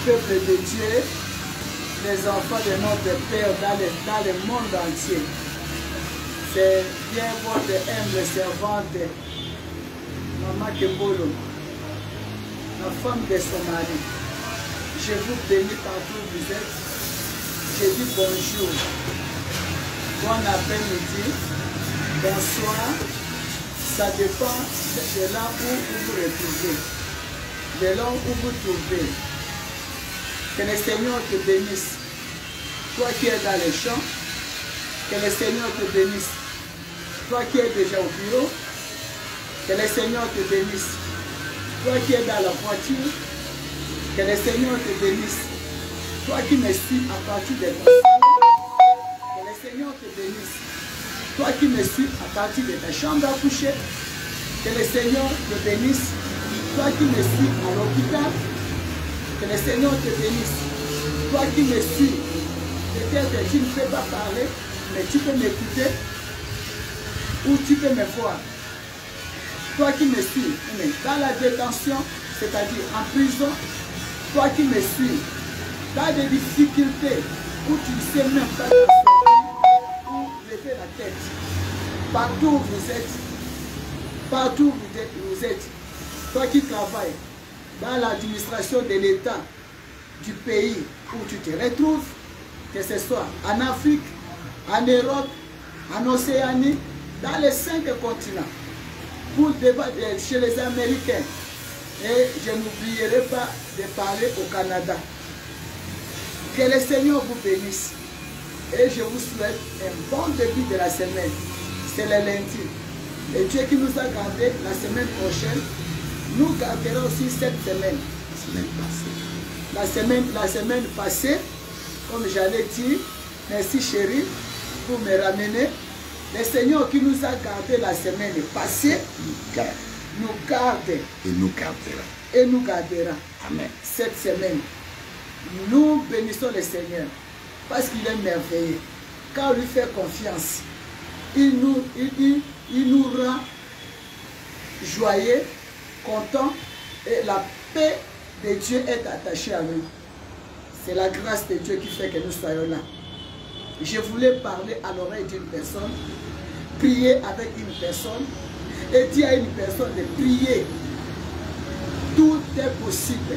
peuple de Dieu, les enfants de notre Père dans le monde entier. C'est bien votre humble servante, Maman Kembolo, la femme de son mari. Je vous bénis partout où vous êtes. Je dis bonjour, bon après-midi, bonsoir. Ça dépend de là où vous vous retrouvez, de là où vous vous trouvez. Que le Seigneur te bénisse. Toi qui es dans les champs, que le Seigneur te bénisse. Toi qui es déjà au bureau, que le Seigneur te bénisse. Toi qui es dans la voiture, que le Seigneur te bénisse. Toi qui me suis à partir de ton salon, que le Seigneur te bénisse. Toi qui me suis à partir de ta chambre à coucher, que le Seigneur te bénisse. Toi qui me suis à l'hôpital, que le Seigneur te bénisse. Toi qui me suis, peut-être que tu ne peux pas parler, mais tu peux m'écouter ou tu peux me voir. Toi qui me suis, dans la détention, c'est-à-dire en prison, toi qui me suis, dans des difficultés où tu ne sais même pas sortir ou lever la tête, partout où vous êtes, toi qui travailles dans l'administration de l'État du pays où tu te retrouves, que ce soit en Afrique, en Europe, en Océanie, dans les 5 continents, pour débattre chez les Américains. Et je n'oublierai pas de parler au Canada. Que le Seigneur vous bénisse. Et je vous souhaite un bon début de la semaine. C'est le lundi. Et Dieu qui nous a gardés la semaine prochaine, nous garderons aussi cette semaine. La semaine passée, comme j'allais dire, merci chérie pour me ramener. Le Seigneur qui nous a gardés la semaine passée, nous garde et nous gardera. Amen. Cette semaine, nous bénissons le Seigneur parce qu'il est merveilleux. Quand on lui fait confiance, il nous rend joyeux, contents, et la paix de Dieu est attachée à nous. C'est la grâce de Dieu qui fait que nous soyons là. Je voulais parler à l'oreille d'une personne, prier avec une personne et dire à une personne de prier. Tout est possible.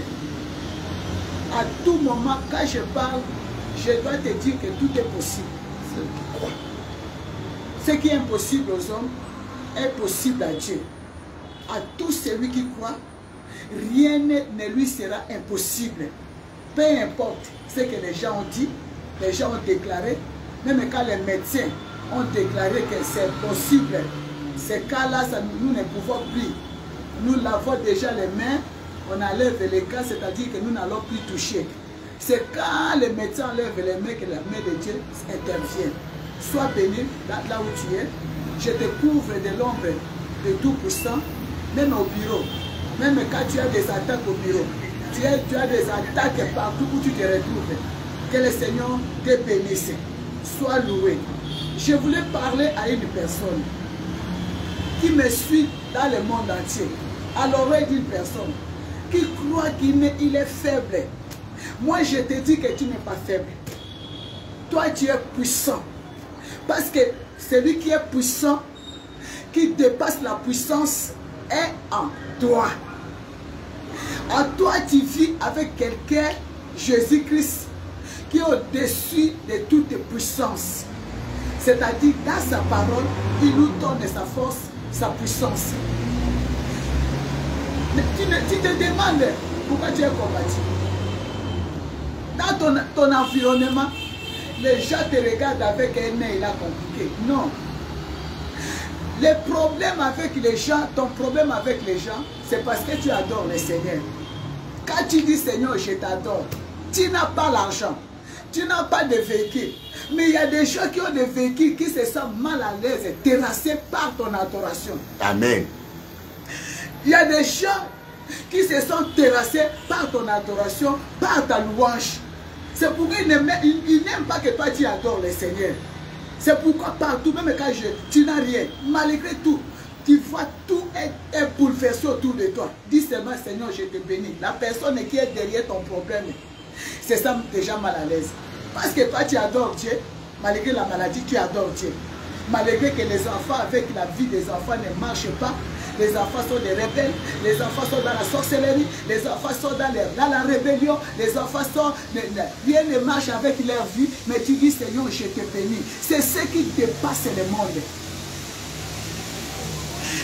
À tout moment, quand je parle, je dois te dire que tout est possible. Ce qui est impossible aux hommes est possible à Dieu. À tout celui qui croit, rien ne lui sera impossible. Peu importe ce que les gens ont dit, les gens ont déclaré, même quand les médecins ont déclaré que c'est possible, ces cas-là, nous ne pouvons plus. Nous lavons déjà les mains, on enlève les cas, c'est-à-dire que nous n'allons plus toucher. C'est quand les médecins enlèvent les mains que la main de Dieu intervient. Sois béni là où tu es. Je te couvre de l'ombre de tout puissant, même au bureau. Même quand tu as des attaques au bureau, tu as des attaques partout où tu te retrouves. Que le Seigneur te bénisse. Sois loué. Je voulais parler à une personne qui me suit dans le monde entier, à l'oreille d'une personne qui croit qu'il est faible. Moi, je te dis que tu n'es pas faible. Toi, tu es puissant. Parce que celui qui est puissant, qui dépasse la puissance, est en toi. En toi, tu vis avec quelqu'un, Jésus-Christ, qui est au-dessus de toute puissance. C'est-à-dire, dans sa parole, il nous donne sa force, sa puissance. Mais tu te demandes pourquoi tu es combattu. Dans ton environnement, les gens te regardent avec un œil là compliqué. Non. Le problème avec les gens, ton problème avec les gens, c'est parce que tu adores le Seigneur. Quand tu dis Seigneur, je t'adore, tu n'as pas l'argent, tu n'as pas de véhicule. Mais il y a des gens qui ont des véhicules qui se sentent mal à l'aise, terrassés par ton adoration. Amen. Il y a des gens qui se sentent terrassés par ton adoration, par ta louange. C'est pourquoi ils n'aiment pas que toi tu adores le Seigneur. C'est pourquoi partout, même quand tu n'as rien, malgré tout, tu vois tout est bouleversé autour de toi. Dis seulement Seigneur, je te bénis. La personne qui est derrière ton problème c'est ça déjà mal à l'aise. Parce que toi, tu adores Dieu, malgré la maladie, tu adores Dieu. Malgré que les enfants, avec la vie des enfants, ne marchent pas, les enfants sont des rebelles, les enfants sont dans la sorcellerie, les enfants sont dans la rébellion, les enfants sont... Rien ne marche avec leur vie, mais tu dis, Seigneur, je te bénis. C'est ce qui dépasse le monde.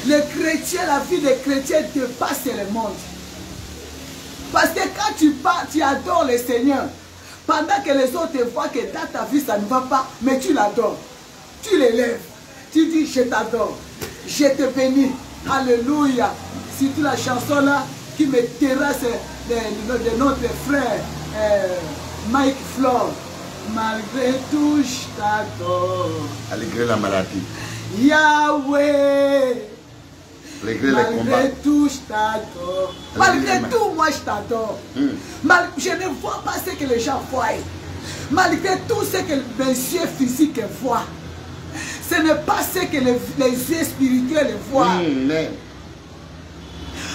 Les chrétiens, la vie des chrétiens dépasse le monde. Parce que quand tu pars, tu adores le Seigneur. Pendant que les autres te voient que dans ta vie, ça ne va pas, mais tu l'adores. Tu l'élèves. Tu dis, je t'adore. Je te bénis. Alléluia. C'est la chanson là qui me terrasse de notre frère Mike Flore. Malgré tout, je t'adore. Malgré la maladie. Yahweh. Malgré tout, je t'adore. Malgré tout, moi, je t'adore. Je ne vois pas ce que les gens voient. Malgré tout ce que les yeux physiques voient. Ce n'est pas ce que les yeux spirituels voient.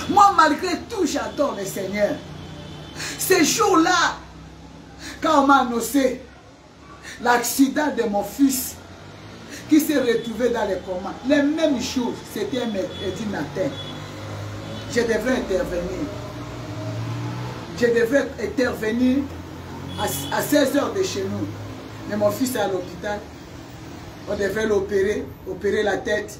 Moi, malgré tout, j'adore le Seigneur. Ce jour-là, quand on m'a annoncé l'accident de mon fils, qui s'est retrouvé dans les comas. Les mêmes jours, c'était un mercredi matin. Je devrais intervenir. Je devrais intervenir à 16 h de chez nous. Mais mon fils est à l'hôpital. On devrait l'opérer, opérer la tête.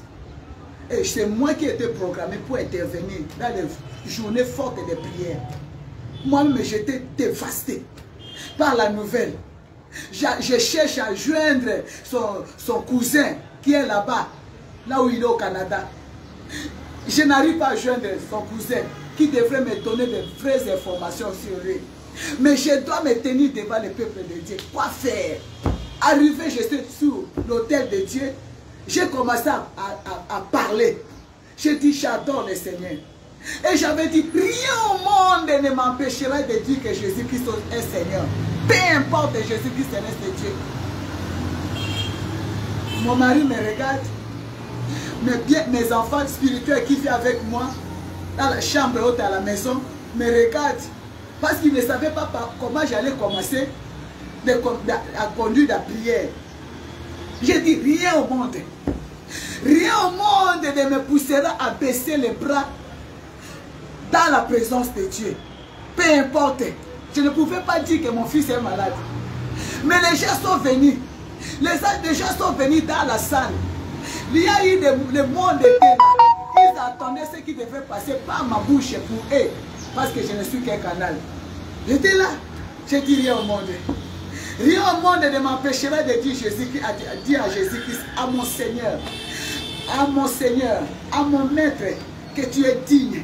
Et c'est moi qui étais programmé pour intervenir dans les journées fortes de prière. Moi-même, j'étais dévasté par la nouvelle. Je cherche à joindre son cousin qui est là-bas, là où il est au Canada. Je n'arrive pas à joindre son cousin qui devrait me donner de vraies informations sur lui. Mais je dois me tenir devant le peuple de Dieu. Quoi faire? Arrivé, je suis sur l'autel de Dieu. J'ai commencé à parler. J'ai dit, j'adore le Seigneur. Et j'avais dit, rien au monde ne m'empêchera de dire que Jésus-Christ est Seigneur. Peu importe, Jésus-Christ est Dieu. Mon mari me regarde. Mes enfants spirituels qui vivent avec moi dans la chambre haute à la maison me regardent. Parce qu'ils ne savaient pas comment j'allais commencer à conduire la prière. J'ai dit, rien au monde. Rien au monde ne me poussera à baisser les bras dans la présence de Dieu. Peu importe. Je ne pouvais pas dire que mon fils est malade. Mais les gens sont venus. Les gens sont venus dans la salle. Il y a eu le monde était là. Ils attendaient ce qui devait passer par ma bouche pour eux. Parce que je ne suis qu'un canal. J'étais là. J'ai dit rien au monde. Rien au monde ne m'empêchera de dire à Jésus-Christ, à mon Seigneur, à mon Maître, que tu es digne.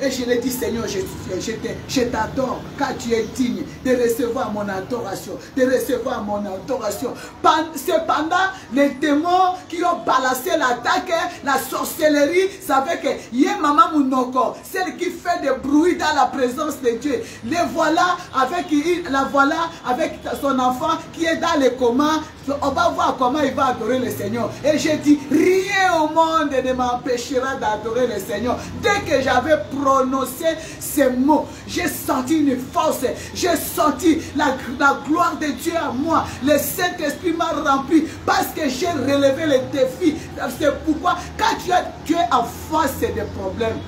Et je lui ai dit, Seigneur, je t'adore, car tu es digne de recevoir mon adoration, Cependant, les démons qui ont balancé l'attaque, la sorcellerie, savaient que Yé Maman Mounoko, celle qui fait des bruits dans la présence de Dieu, la voilà avec son enfant qui est dans les comas. On va voir comment il va adorer le Seigneur. Et j'ai dit, rien au monde ne m'empêchera d'adorer le Seigneur. Dès que j'avais prononcé ces mots, j'ai senti une force, j'ai senti la gloire de Dieu à moi. Le Saint-Esprit m'a rempli parce que j'ai relevé les défis. C'est pourquoi quand tu es en face des problèmes,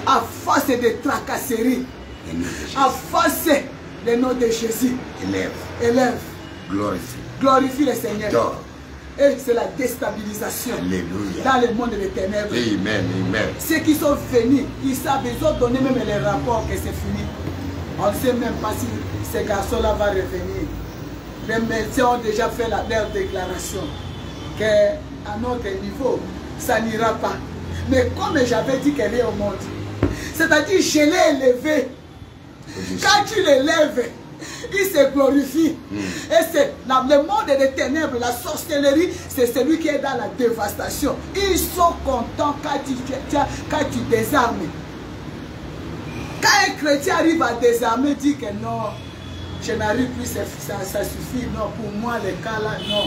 en face des tracasseries, en face du nom de Jésus, élève. Glorifie le Seigneur. Et c'est la déstabilisation. Alléluia. Dans le monde des ténèbres. Amen, amen. Ceux qui sont venus, ils savent, ils ont donné même les rapports que c'est fini. On ne sait même pas si ces garçons-là vont revenir. Les médecins ont déjà fait leur déclaration qu'à notre niveau, ça n'ira pas. Mais comme j'avais dit qu'elle est au monde, c'est-à-dire je l'ai élevé. Quand tu l'élèves, il se glorifie. Et c'est le monde des ténèbres, la sorcellerie, c'est celui qui est dans la dévastation. Ils sont contents quand tu désarmes. Quand un chrétien arrive à désarmer, dit que non, je n'arrive plus, ça suffit. Non, pour moi, les cas là, non.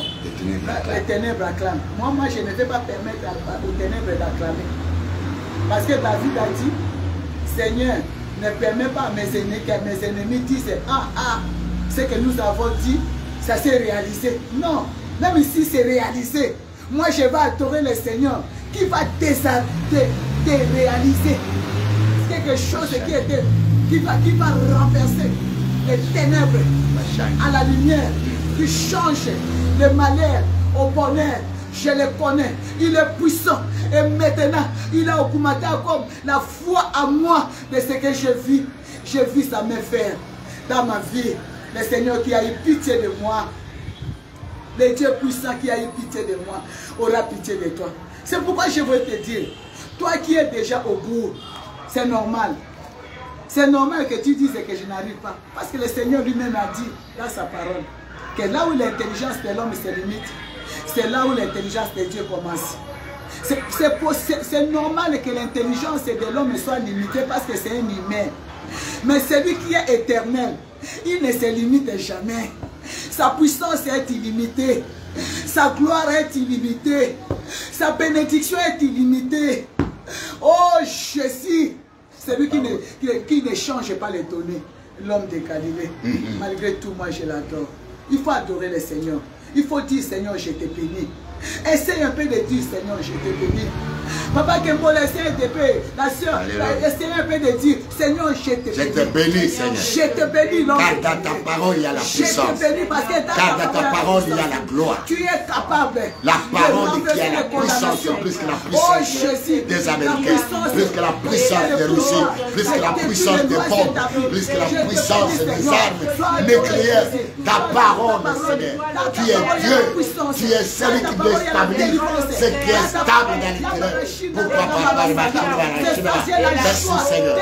Les ténèbres acclament. Moi, je ne vais pas permettre aux ténèbres d'acclamer. Parce que David a dit, Seigneur, ne permet pas à mes ennemis disent ce que nous avons dit, ça s'est réalisé. Non, même ici c'est réalisé. Moi je vais adorer le Seigneur qui va déréaliser quelque chose qui va renverser les ténèbres à la lumière, qui change le malheur au bonheur. Je le connais, il est puissant. Et maintenant, il a augmenté comme la foi à moi de ce que je vis. Je vis sa main faire dans ma vie. Le Seigneur qui a eu pitié de moi, le Dieu puissant qui a eu pitié de moi, aura pitié de toi. C'est pourquoi je veux te dire, toi qui es déjà au bout, c'est normal. C'est normal que tu dises que je n'arrive pas. Parce que le Seigneur lui-même a dit dans sa parole que là où l'intelligence de l'homme se limite, c'est là où l'intelligence de Dieu commence. C'est normal que l'intelligence de l'homme soit limitée parce que c'est un humain. Mais celui qui est éternel, il ne se limite jamais. Sa puissance est illimitée. Sa gloire est illimitée. Sa bénédiction est illimitée. Oh Jésus, celui qui ne change pas les données, l'homme de Galilée. Malgré tout, moi je l'adore. Il faut adorer le Seigneur. Il faut dire Seigneur, je te bénis. Essaye un peu de dire Seigneur, je te bénis. Papa Kembola, essaye de bénir. La soeur, essaye un peu de dire Seigneur, je te bénis. Je te bénis, Seigneur. Je te bénis, non. Car dans ta parole, il y a la puissance. Je te bénis parce que car dans ta parole, il y a la gloire. Tu es capable. La parole qui a la puissance, plus que la puissance des Américains, plus que la puissance des Russes, plus que la puissance des bombes, plus que la puissance des armes nucléaires. Ta parole, Seigneur. Tu es Dieu. Tu es celui qui déstabilise ce qui est stable dans l'intérieur. Pourquoi pas? Merci Seigneur.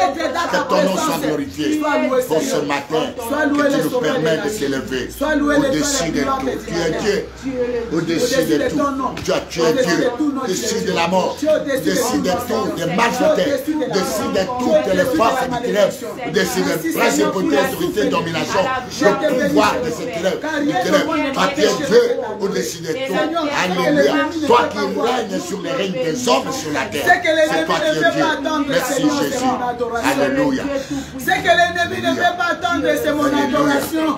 Que ton nom soit glorifié pour ce matin. Que tu nous permets de s'élever au-dessus de tout. Tu es Dieu. Au-dessus de tout. Tu es Dieu. Au-dessus de la mort. Au-dessus de tout. Des malfaiteurs. Au-dessus de toutes les forces du ténèbres. Au-dessus des principautés, autorités, domination. Le pouvoir de ces ténèbres. Car tu es Dieu au-dessus de tout. Alléluia. Toi qui règnes sur les règnes des hommes sur la terre. C'est toi qui es Dieu. Merci Jésus. Alléluia. C'est que l'ennemi ne veut pas attendre, c'est mon adoration.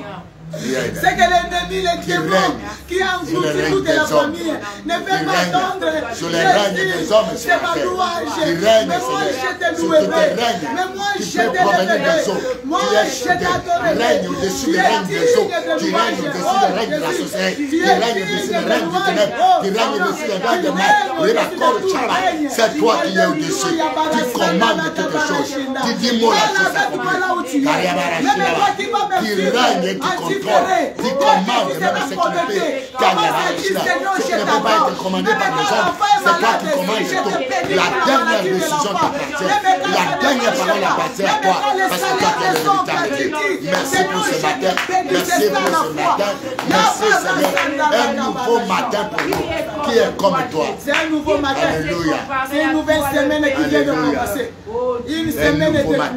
C'est que l'ennemi, le démon qui a englouti toute la famille, ne veut pas attendre. Sur les règnes des hommes, c'est ma louange. Mais moi, je te louerai. Mais moi, je te lèverai. Moi, je t'adorerai. Tu règnes au-dessus des règnes des eaux. Tu règnes au-dessus des règnes de la société. Tu règnes au-dessus des règnes du ténèbre. Tu règnes au-dessus des règnes de mal. C'est toi qui es au-dessus. Tu commandes quelque chose. Tu dis moi la chose accomplie. Tu règnes et tu contrôles. Tu commandes même ce qui peut. Ce qui ne peut pas être commandé par les hommes, c'est toi qui commandes tout. La dernière décision t'appartient. La dernière parole appartient à toi. Parce que toi tu es le véritable. Merci pour ce matin. Merci pour ce matin. Merci Seigneur. Un nouveau matin pour nous. Qui est comme toi. C'est un nouveau matin. Alléluia. C'est une nouvelle semaine qui vient de commencer. Une semaine de gloire.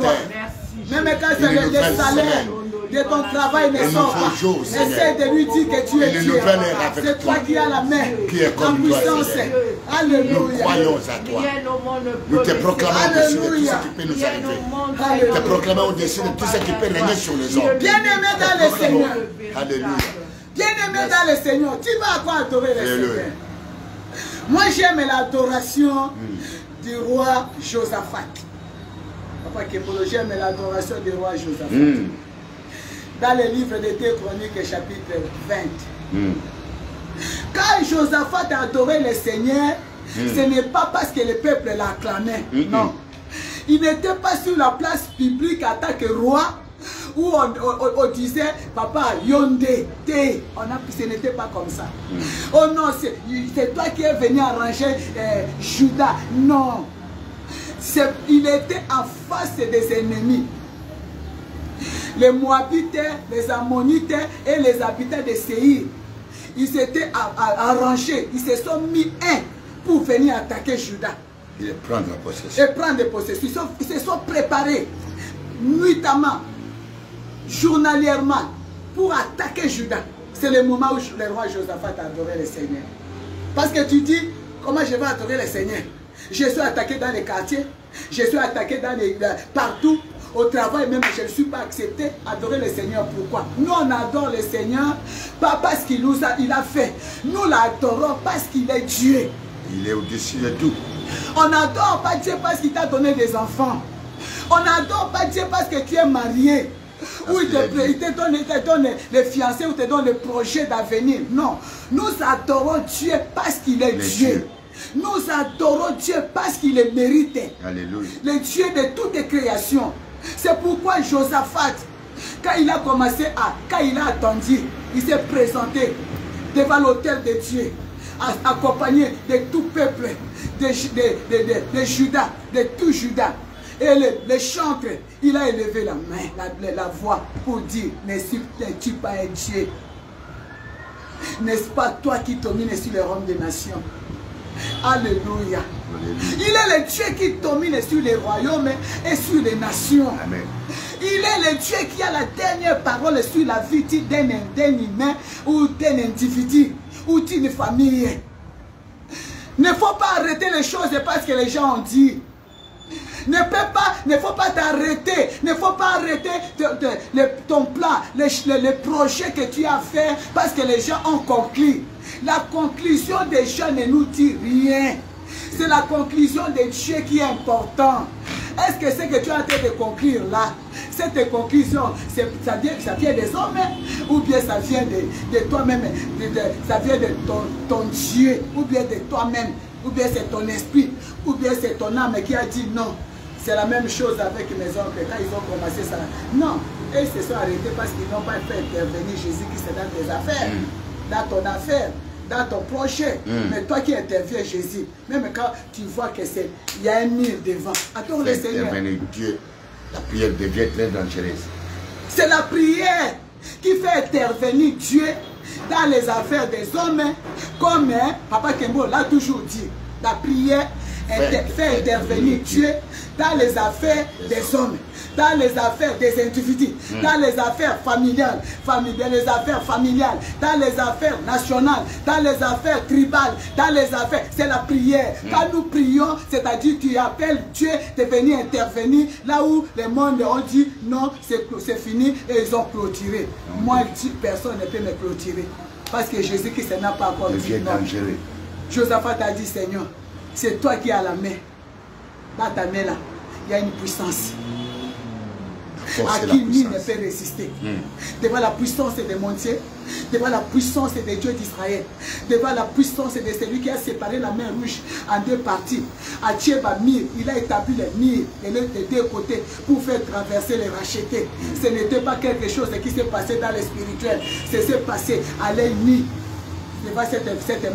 Même quand c'est le salaire de ton travail ne sort pas. Essaie de lui dire que tu es Dieu. C'est toi qui as la main en puissance. Alléluia. Nous croyons à toi. Nous te proclamons au-dessus de tout ce qui peut nous arriver. Nous te proclamons au-dessus de tout ce qui peut régner sur les hommes. Bien-aimé dans le Seigneur. Alléluia. Bien-aimé dans le Seigneur. Tu vas à quoi adorer le Seigneur? Moi j'aime l'adoration du roi Josaphat. Papa Kembolo, j'aime l'adoration du roi Josaphat. Dans le livre de 2 Chroniques, chapitre 20. Quand Josaphat a adoré le Seigneur, ce n'est pas parce que le peuple l'acclamait. Non. Il n'était pas sur la place publique en tant que roi où on disait, papa, Yondé, Té. Ce n'était pas comme ça. Oh non, c'est toi qui es venu arranger Judas. Non. Il était en face des ennemis. Les Moabites, les Ammonites et les habitants de Séir, ils s'étaient arrangés, ils se sont mis pour venir attaquer Juda. Et prendre la possession. Et prendre la possession. Ils se sont préparés nuitamment, journalièrement, pour attaquer Juda. C'est le moment où le roi Josaphat a adoré le Seigneur. Parce que tu dis, comment je vais adorer le Seigneur? Je suis attaqué dans les quartiers, je suis attaqué partout. Au travail même, je ne suis pas accepté. Adorer le Seigneur, pourquoi? Nous, on adore le Seigneur, pas parce qu'il nous a fait. Nous l'adorons parce qu'il est Dieu. Il est au-dessus de tout. On n'adore pas Dieu parce qu'il t'a donné des enfants. On n'adore pas Dieu parce que tu es marié. Ou il te donne les fiancés, ou te donne les projets d'avenir. Non. Nous adorons Dieu parce qu'il est Dieu. Nous adorons Dieu parce qu'il est mérité. Alléluia. Le Dieu de toutes les créations. C'est pourquoi Josaphat, quand il a commencé quand il a attendu, il s'est présenté devant l'autel de Dieu, accompagné de tout peuple, de Juda, de tout Juda. Et le chantre, il a élevé la main, la voix pour dire, n'es-tu pas un Dieu? N'est-ce pas toi qui domines sur les royaumes des nations? Alléluia. Il est le Dieu qui domine sur les royaumes et sur les nations. Amen. Il est le Dieu qui a la dernière parole sur la vie d'un humain ou d'un individu ou d'une famille. Il ne faut pas arrêter les choses parce que les gens ont dit. Il ne faut pas t'arrêter. Il ne faut pas arrêter ton plan, les projets que tu as fait parce que les gens ont conclu. La conclusion des gens ne nous dit rien. C'est la conclusion de Dieu qui est important. Est-ce que c'est que tu es en train de conclure là? Cette conclusion, ça vient des hommes ou bien ça vient de toi-même, ça vient de ton Dieu, ou bien de toi-même, ou bien c'est ton esprit, ou bien c'est ton âme qui a dit non. C'est la même chose avec mes oncles quand ils ont commencé ça. Non, et ils se sont arrêtés parce qu'ils n'ont pas fait intervenir Jésus-Christ dans tes affaires, dans ton affaire, dans ton projet. Mais toi qui interviens Jésus, même quand tu vois que il y a un mur devant, attends le Seigneur. Dieu, la prière devient très dangereuse. C'est la prière qui fait intervenir Dieu dans les affaires des hommes, comme Papa Kembo l'a toujours dit. La prière fait intervenir Dieu dans les affaires des hommes, dans les affaires des individus, dans les affaires familiales, dans les affaires familiales, dans les affaires nationales, dans les affaires tribales, dans les affaires. C'est la prière. Quand nous prions, c'est-à-dire tu appelles Dieu de venir intervenir là où les mondes ont dit non, c'est fini et ils ont clôturé. Moi, personne ne peut me clôturer parce que Jésus-Christ n'a pas encore dit non. Josaphat a dit, Seigneur, c'est toi qui as la main. Dans ta main là, il y a une puissance à qui nul ne peut résister. Devant la puissance de mon Dieu, devant la puissance des dieux d'Israël, devant la puissance de celui qui a séparé la mer rouge en deux parties. À Tchébamir, il a établi les murs des deux côtés pour faire traverser les rachetés. Ce n'était pas quelque chose qui s'est passé dans le spirituel, ce s'est passé à l'ennemi. Devant cette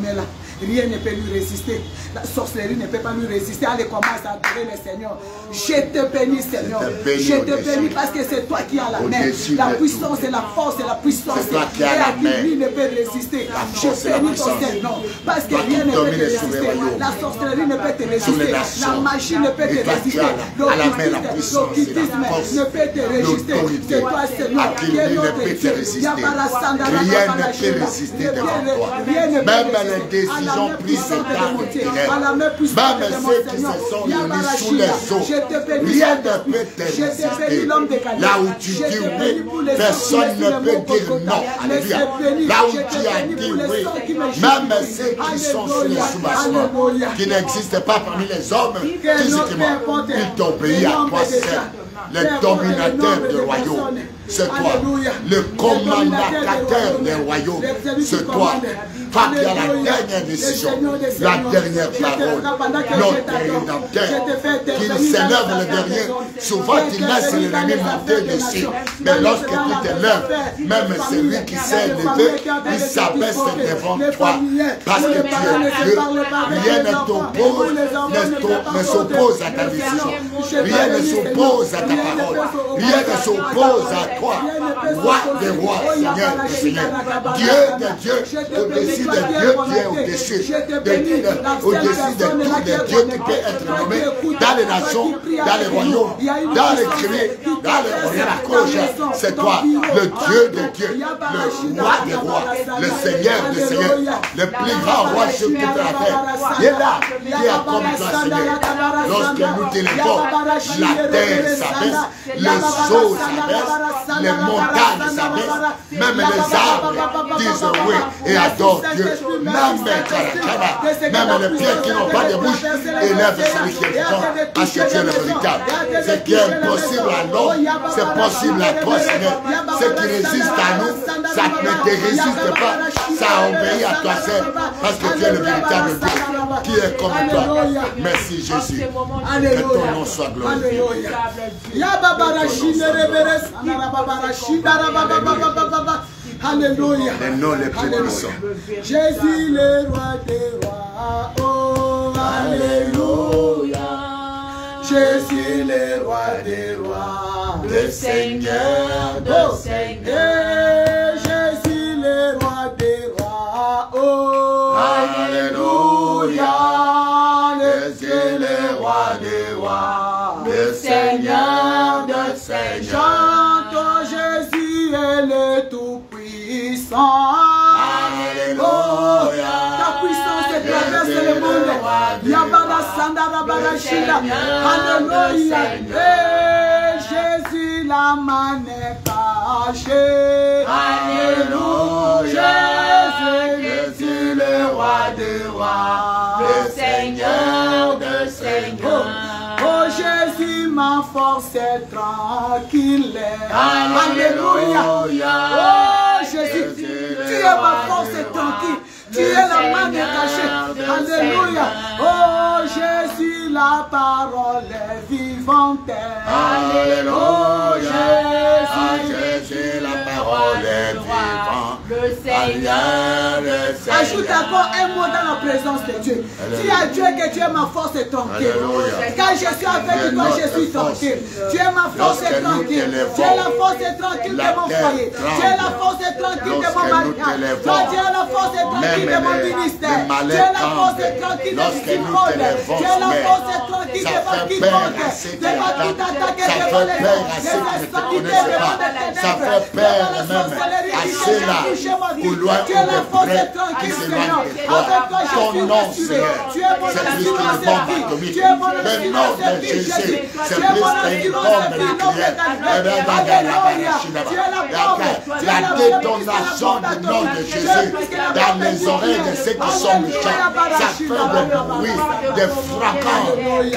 main-là, rien ne peut lui résister. La sorcellerie ne peut pas lui résister. Allez, commence à adorer le Seigneur. Je te bénis, Seigneur. Je te bénis parce que c'est toi qui as la main. La puissance et la force et la puissance. Et à qui lui ne peut résister. Je bénis ton Seigneur. Parce que rien ne peut te résister. La sorcellerie ne peut te résister. La magie ne peut te résister. L'occultisme ne peut te résister. C'est toi, Seigneur, qui est notre Dieu. Rien ne peut résister devant toi. Même les décisions prises dans même ceux qui se sont remis sous les eaux, rien ne peut te résister. Là où tu dis oui, personne ne peut dire non. Alléluia. Là où tu as dit oui, même ceux qui sont sous les soubassements, qui n'existent pas parmi les hommes, physiquement, ils t'obéissent à toi seul. Le dominateur du royaume, c'est toi. Le commandateur des royaumes, c'est toi. Toi qui as la dernière décision, la dernière parole, notre rédempteur, qu'il s'élève le dernier. Souvent, tu laisses l'ennemi monter dessus. Mais lorsque tu te lèves, même celui qui s'est élevé, il s'abaisse devant toi. Parce que tu es Dieu. Rien ne s'oppose à ta décision. Rien ne s'oppose à ta parole. Rien ne s'oppose à toi, roi des rois, Seigneur des seigneurs, Dieu des dieux, au-dessus des dieux, tu es au-dessus des dieux qui peut être nommé dans les nations, dans les royaumes, dans les tribus, dans les royaumes. C'est toi, le Dieu des dieux, le roi des rois, le Seigneur des seigneurs, le plus grand roi sur toute la terre. Il est là, qui est comme toi, Seigneur. Lorsque nous t'élevons, la terre s'abaisse, les eaux s'abaissent, les montagnes s'abaissent, même les arbres disent oui et adorent Dieu. Même les pierres qui n'ont pas de bouche élèvent celui qui est vivant, parce que tu es le véritable. Ce qui est impossible à l'homme, c'est possible à toi, Seigneur. Ce qui résiste à nous, ça ne te résiste pas, ça obéit à toi seul, parce que tu es le véritable Dieu qui est comme toi. Merci Jésus. Que ton nom soit glorifié. Alléluia. Les noms les plus puissants. Jésus le roi des rois. Oh, alléluia. Jésus le roi des rois. Le Seigneur de seigneurs. Jésus le roi des rois. Oh, alléluia. Jésus le roi des rois. Le Seigneur de seigneurs. Chante Jésus est le tout-puissant. Alléluia. Ta puissance traverse le monde. Yabara Sandara Barashida. Alléluia. Et Jésus la main est cachée. Alléluia. Jésus le roi des rois. Le Seigneur de seigneurs. Oh Jésus, ma force est tranquille. Alléluia. Oh Jésus, tu es ma force tranquille. Tu es la main cachée. Alléluia. Oh Jésus, la parole est vivante. Alléluia. Oh Jésus, la parole est vivante. Le Seigneur, le Seigneur. Ajoute encore un mot dans la présence de Dieu. Dis à Dieu que tu es ma force tranquille. Quand je suis avec toi, je suis tranquille. Tu es ma force tranquille. Tu es la force tranquille de mon foyer. Tu es la force tranquille de mon mariage. Toi, tu es la force tranquille de mon ministère. Tu es la force tranquille de mon monde. Tu es la force tranquille de mon quiconque. De ma toute attaque et de mon ça fait peur même à ceux-là au loin ou de près qui s'éloignent de toi. Ton nom, Seigneur, c'est plus qu'une bombe atomique. Le nom de Jésus, c'est plus qu'une bombe nucléaire. La détonation du nom de Jésus dans les oreilles de ceux qui sont méchants, ça fait des bruits, des fracas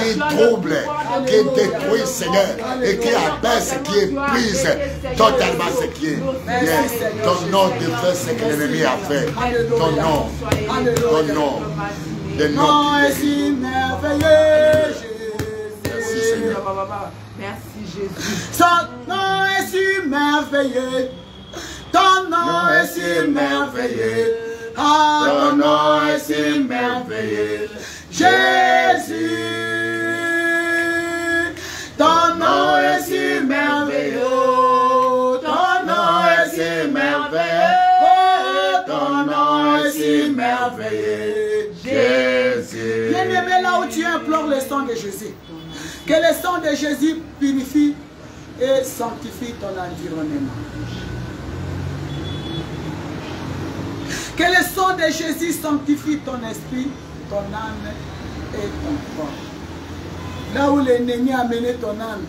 qui troublent, qui détruisent, Seigneur, et qui abaissent, qui épuisent totalement ce qui est bien. Ton nom défait ce que l'ennemi a fait. Ton nom, le nom est si merveilleux. Merci Seigneur. Merci Jésus. Son nom est si merveilleux. Ton nom est si merveilleux. Ton nom est si merveilleux. Jésus. Ton nom est si merveilleux. Ton nom est si merveilleux. Ton nom est si merveilleux. Jésus. Bien-aimé, là où tu implores le sang de Jésus. Que le sang de Jésus purifie et sanctifie ton environnement. Que le sang de Jésus sanctifie ton esprit, ton âme et ton corps. Là où l'ennemi a mené ton âme,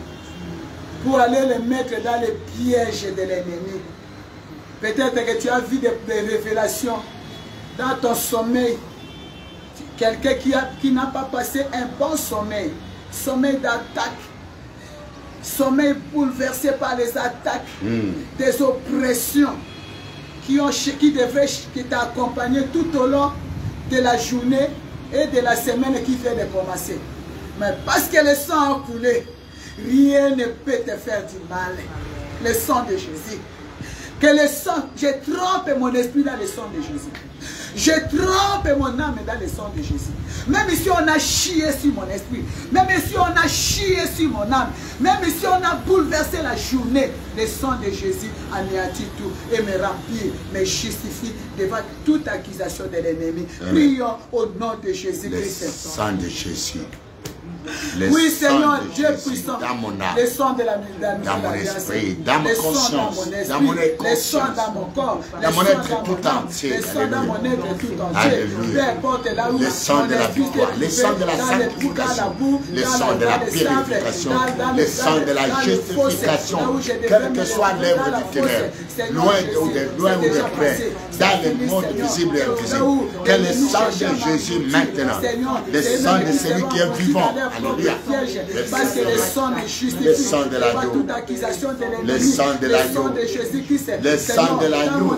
pour aller le mettre dans les pièges de l'ennemi. Peut-être que tu as vu des révélations dans ton sommeil. Quelqu'un qui n'a pas passé un bon sommeil. Sommeil d'attaque. Sommeil bouleversé par les attaques. Des oppressions qui t'accompagner tout au long de la journée et de la semaine qui vient de commencer. Mais parce que le sang a coulé, rien ne peut te faire du mal. Le sang de Jésus. Que le sang, je trempe mon esprit dans le sang de Jésus. Je trempe mon âme dans le sang de Jésus. Même si on a chié sur mon esprit, même si on a chié sur mon âme, même si on a bouleversé la journée, le sang de Jésus anéantit tout et me remplit, me justifie devant toute accusation de l'ennemi. Prions au nom de Jésus-Christ. Le sang de Jésus. Oui, Seigneur, Dieu puissant, dans mon âme, le sang de la dans mon esprit, dans ma conscience, dans mon le sang dans mon corps, dans mon être tout entier, le sang dans mon être tout entier, alléluia, peu importe là où le sang de la victoire, le sang de la sanctification, le sang de la purification, le sang de la justification, quelle que soit l'œuvre du ténèbre, loin ou de près, dans le monde visible et invisible, que le sang de Jésus maintenant, le sang de celui qui est vivant, alléluia, parce que le sang me justifie, le sang de l'agneau, toute accusation de l'ennemi, le sang de l'agneau, le sang de l'agneau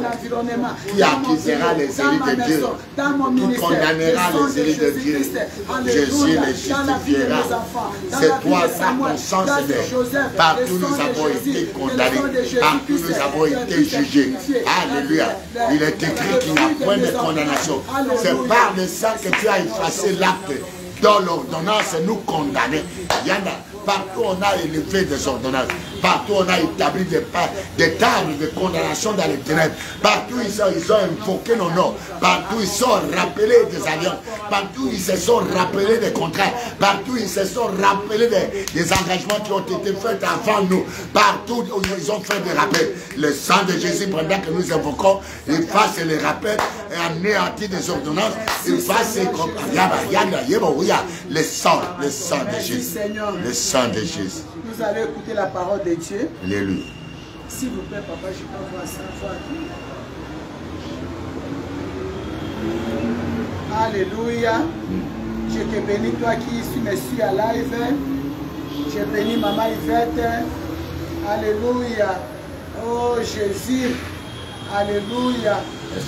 qui accusera les élus de Dieu, qui condamnera les élus de Dieu. Jésus les justifiera. C'est toi, par ton sang, Seigneur. Partout nous avons été condamnés, partout nous avons été jugés. Alléluia. Il est écrit qu'il n'y a point de condamnation. C'est par le sang que tu as effacé l'acte. Dans l'ordonnance, nous condamnés. Il y en a. Partout on a élevé des ordonnances. Partout on a établi des tables de condamnation dans les ténèbres. Partout ils ont invoqué nos noms. Partout ils sont rappelés des alliances. Partout ils se sont rappelés des contrats. Partout ils se sont rappelés des engagements qui ont été faits avant nous. Partout où ils ont fait des rappels. Le sang de Jésus, pendant que nous invoquons, il fasse les rappels et anéantit des ordonnances. Il fasse le sang de Jésus. Le sang de Jésus. Nous allons écouter la parole de Dieu. Alléluia. S'il vous plaît, papa, je peux voir ça. Alléluia. Je te bénis, toi qui me suis à live. Je bénis maman Yvette. Alléluia. Oh Jésus. Alléluia.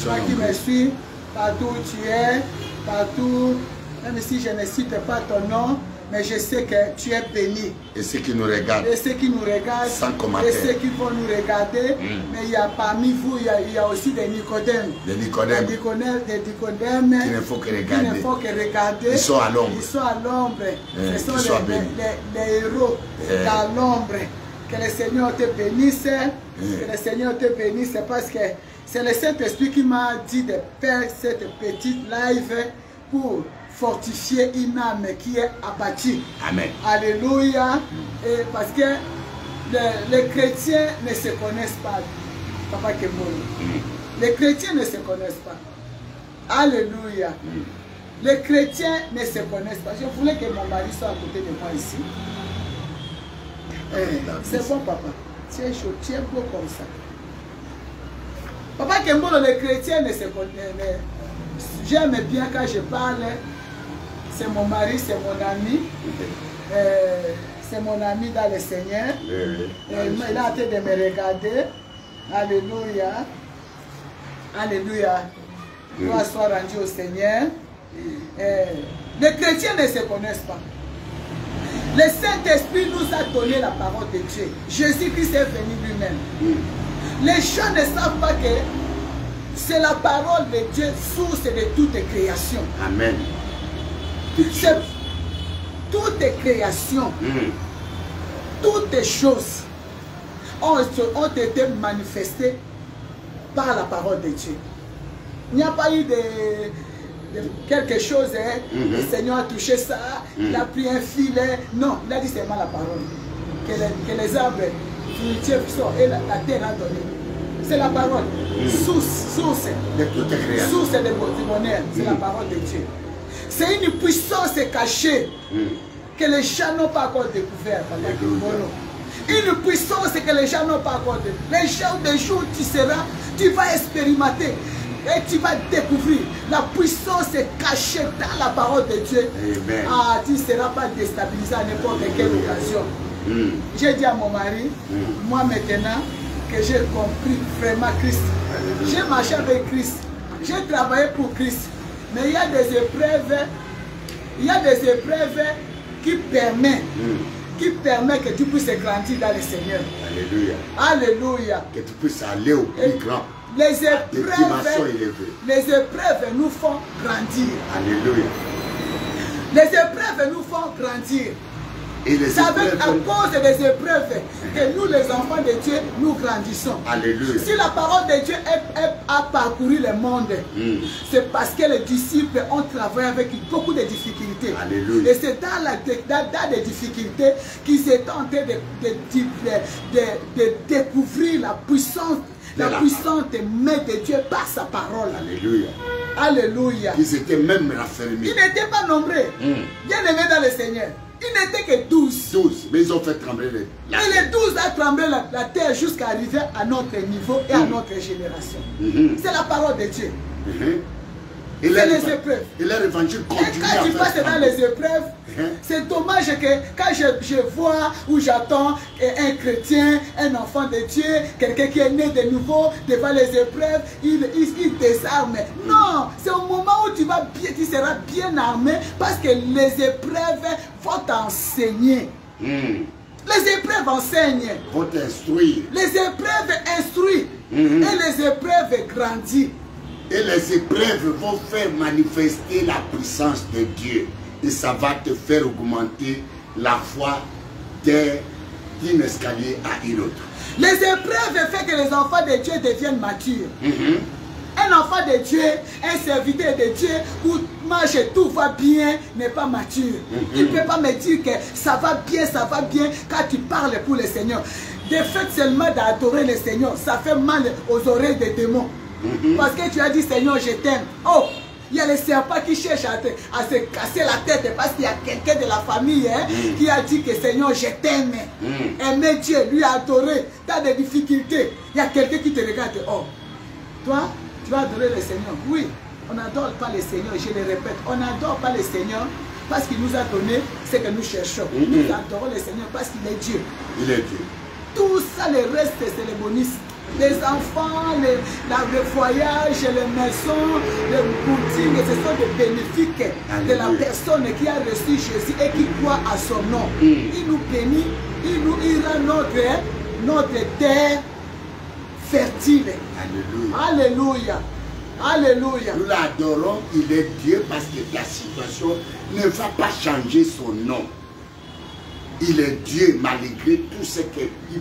Toi qui me suis, partout où tu es, partout, même si je ne cite pas ton nom, mais je sais que tu es béni. Et ceux qui nous regardent. Et ceux qui nous regardent. Sans commentaire. Et ceux qui vont nous regarder. Mais il y a parmi vous, il y a aussi des Nicodèmes. Des Nicodèmes. Des Nicodèmes. Qu'il ne faut que regarder. Qu'il ne faut que regarder. Ils sont à l'ombre. Ils sont à l'ombre. Ce sont les héros dans l'ombre. Que le Seigneur te bénisse. Que le Seigneur te bénisse. Parce que c'est le Saint-Esprit qui m'a dit de faire cette petite live pour fortifier une âme qui est abattue. Amen. Alléluia. Et parce que les chrétiens ne se connaissent pas. Papa Kembolo. Les chrétiens ne se connaissent pas. Alléluia. Les chrétiens ne se connaissent pas. Je voulais que mon mari soit à côté de moi ici. C'est bon, papa. Tu es chaud, tu es beau comme ça. Papa Kembolo, les chrétiens ne se connaissent. J'aime bien quand je parle. C'est mon mari, c'est mon ami. C'est mon ami dans le Seigneur. Il a été de me regarder. Alléluia. Alléluia. Gloire soit rendue au Seigneur. Les chrétiens ne se connaissent pas. Le Saint-Esprit nous a donné la parole de Dieu. Jésus-Christ est venu lui-même. Les gens ne savent pas que c'est la parole de Dieu, source de toute création. Amen. Toutes les créations, toutes les choses ont été manifestées par la parole de Dieu. Il n'y a pas eu de quelque chose, le Seigneur a touché ça, il a pris un filet. Non, il a dit seulement la parole. Que les arbres fruitiers sont et la terre a donné. C'est la parole. Source de bonheur, c'est la parole de Dieu. C'est une puissance cachée que les gens n'ont pas encore découvert. Une puissance que les gens n'ont pas encore découvert. Les gens, des jours, tu vas expérimenter et tu vas découvrir la puissance cachée dans la parole de Dieu. Amen. Ah, tu ne seras pas déstabilisé à n'importe quelle occasion. J'ai dit à mon mari, moi maintenant que j'ai compris vraiment Christ, j'ai marché avec Christ, j'ai travaillé pour Christ. Mais il y a des épreuves qui permettent qui permet que tu puisses grandir dans le Seigneur. Alléluia. Alléluia. Que tu puisses aller au plus grand. Les épreuves nous font grandir. Alléluia. Les épreuves nous font grandir. C'est avec à cause des épreuves que nous, les enfants de Dieu, nous grandissons. Alléluia. Si la parole de Dieu a parcouru le monde, c'est parce que les disciples ont travaillé avec beaucoup de difficultés. Alléluia. Et c'est dans les difficultés qu'ils étaient en train de découvrir la puissance. La puissante main de Dieu par sa parole. Alléluia. Alléluia. Ils étaient même raffermis. Ils n'étaient pas nombreux. Bien aimés dans le Seigneur. Ils n'étaient que 12. 12. Mais ils ont fait trembler la terre. Et les 12 a tremblé la terre jusqu'à arriver à notre niveau et à notre génération. C'est la parole de Dieu. Et c'est les épreuves. Et leur évangile continue. Et quand tu passes dans les épreuves, c'est dommage que quand je vois ou j'attends un chrétien, un enfant de Dieu, quelqu'un qui est né de nouveau devant les épreuves, il désarme. Non, c'est au moment où tu seras bien armé parce que les épreuves vont t'enseigner. Les épreuves enseignent. Vont t'instruire. Les épreuves instruisent. Et les épreuves grandissent. Et les épreuves vont faire manifester la puissance de Dieu. Et ça va te faire augmenter la foi d'un escalier à une autre. Les épreuves font que les enfants de Dieu deviennent matures. Un enfant de Dieu, un serviteur de Dieu, où marche tout va bien, n'est pas mature. Il ne peut pas me dire que ça va bien quand tu parles pour le Seigneur. De fait seulement d'adorer le Seigneur, ça fait mal aux oreilles des démons. Parce que tu as dit Seigneur je t'aime. Oh, il y a les serpents qui cherchent à se casser la tête parce qu'il y a quelqu'un de la famille qui a dit que Seigneur je t'aime. Aimer Dieu, lui adorer, tu as des difficultés. Il y a quelqu'un qui te regarde. Oh, toi tu vas adorer le Seigneur. Oui, on n'adore pas le Seigneur, je le répète, on n'adore pas le Seigneur parce qu'il nous a donné ce que nous cherchons. Nous adorons le Seigneur parce qu'il est Dieu. Il est Dieu. Tout ça, le reste, c'est les bonus. Les enfants, le voyage, les maisons, les boutiques, ce sont des bénéfices de la personne qui a reçu Jésus et qui croit à son nom. Il nous bénit, il rend notre terre fertile. Alléluia. Alléluia. Alléluia. Nous l'adorons, il est Dieu parce que la situation ne va pas changer son nom. Il est Dieu malgré tout ce qui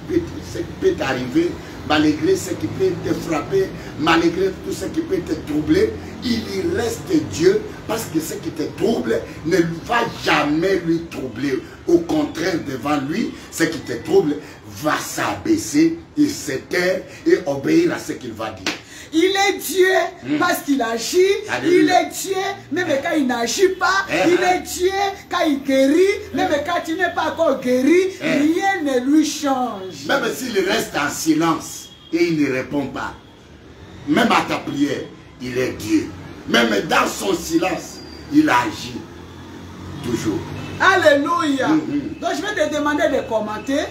peut t'arriver, malgré ce qui peut te frapper, malgré tout ce qui peut te troubler. Il reste Dieu parce que ce qui te trouble ne va jamais lui troubler. Au contraire, devant lui, ce qui te trouble va s'abaisser, il se taire et obéir à ce qu'il va dire. Il est Dieu parce qu'il agit. Alléluia. Il est Dieu même quand il n'agit pas. Il est Dieu quand il guérit. Même quand il n'est pas encore guéri, rien ne lui change. Même s'il reste en silence et il ne répond pas, même à ta prière, il est Dieu. Même dans son silence, il agit toujours. Alléluia. Donc je vais te demander de commenter.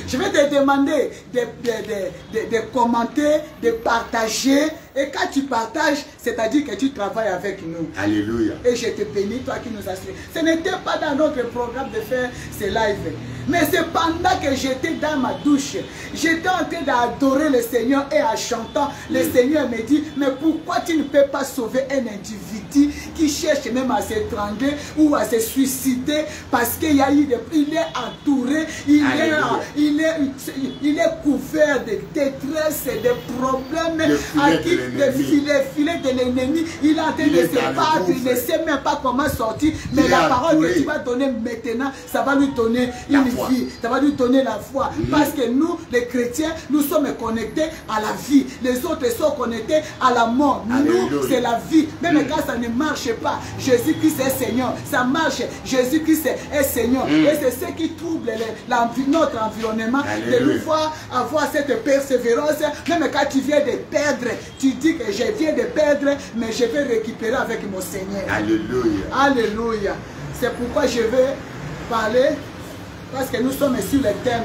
Je vais te demander de commenter, de partager. Et quand tu partages, c'est-à-dire que tu travailles avec nous. Alléluia. Et je te bénis, toi qui nous as suivis. Ce n'était pas dans notre programme de faire ces lives. Mais c'est pendant que j'étais dans ma douche. J'étais en train d'adorer le Seigneur et en chantant, le Seigneur me dit, mais pourquoi tu ne peux pas sauver un individu qui cherche même à s'étrangler ou à se suicider parce qu'il il est entouré, il est couvert de détresse, de problèmes, les filets de l'ennemi, il est en train de se battre, il ne sait même pas comment sortir, mais la parole que tu vas donner maintenant, ça va lui donner une vie, ça va lui donner la foi, parce que nous, les chrétiens, nous sommes connectés à la vie, les autres sont connectés à la mort, nous, c'est la vie, même quand ça ne marche pas, Jésus-Christ est Seigneur, ça marche, Jésus-Christ est Seigneur, et c'est ce qui trouble notre environnement, de nous voir avoir cette persévérance, même quand tu viens de perdre, tu dis que je viens de perdre, mais je vais récupérer avec mon Seigneur. Alléluia. Alléluia. C'est pourquoi je vais parler, parce que nous sommes sur le thème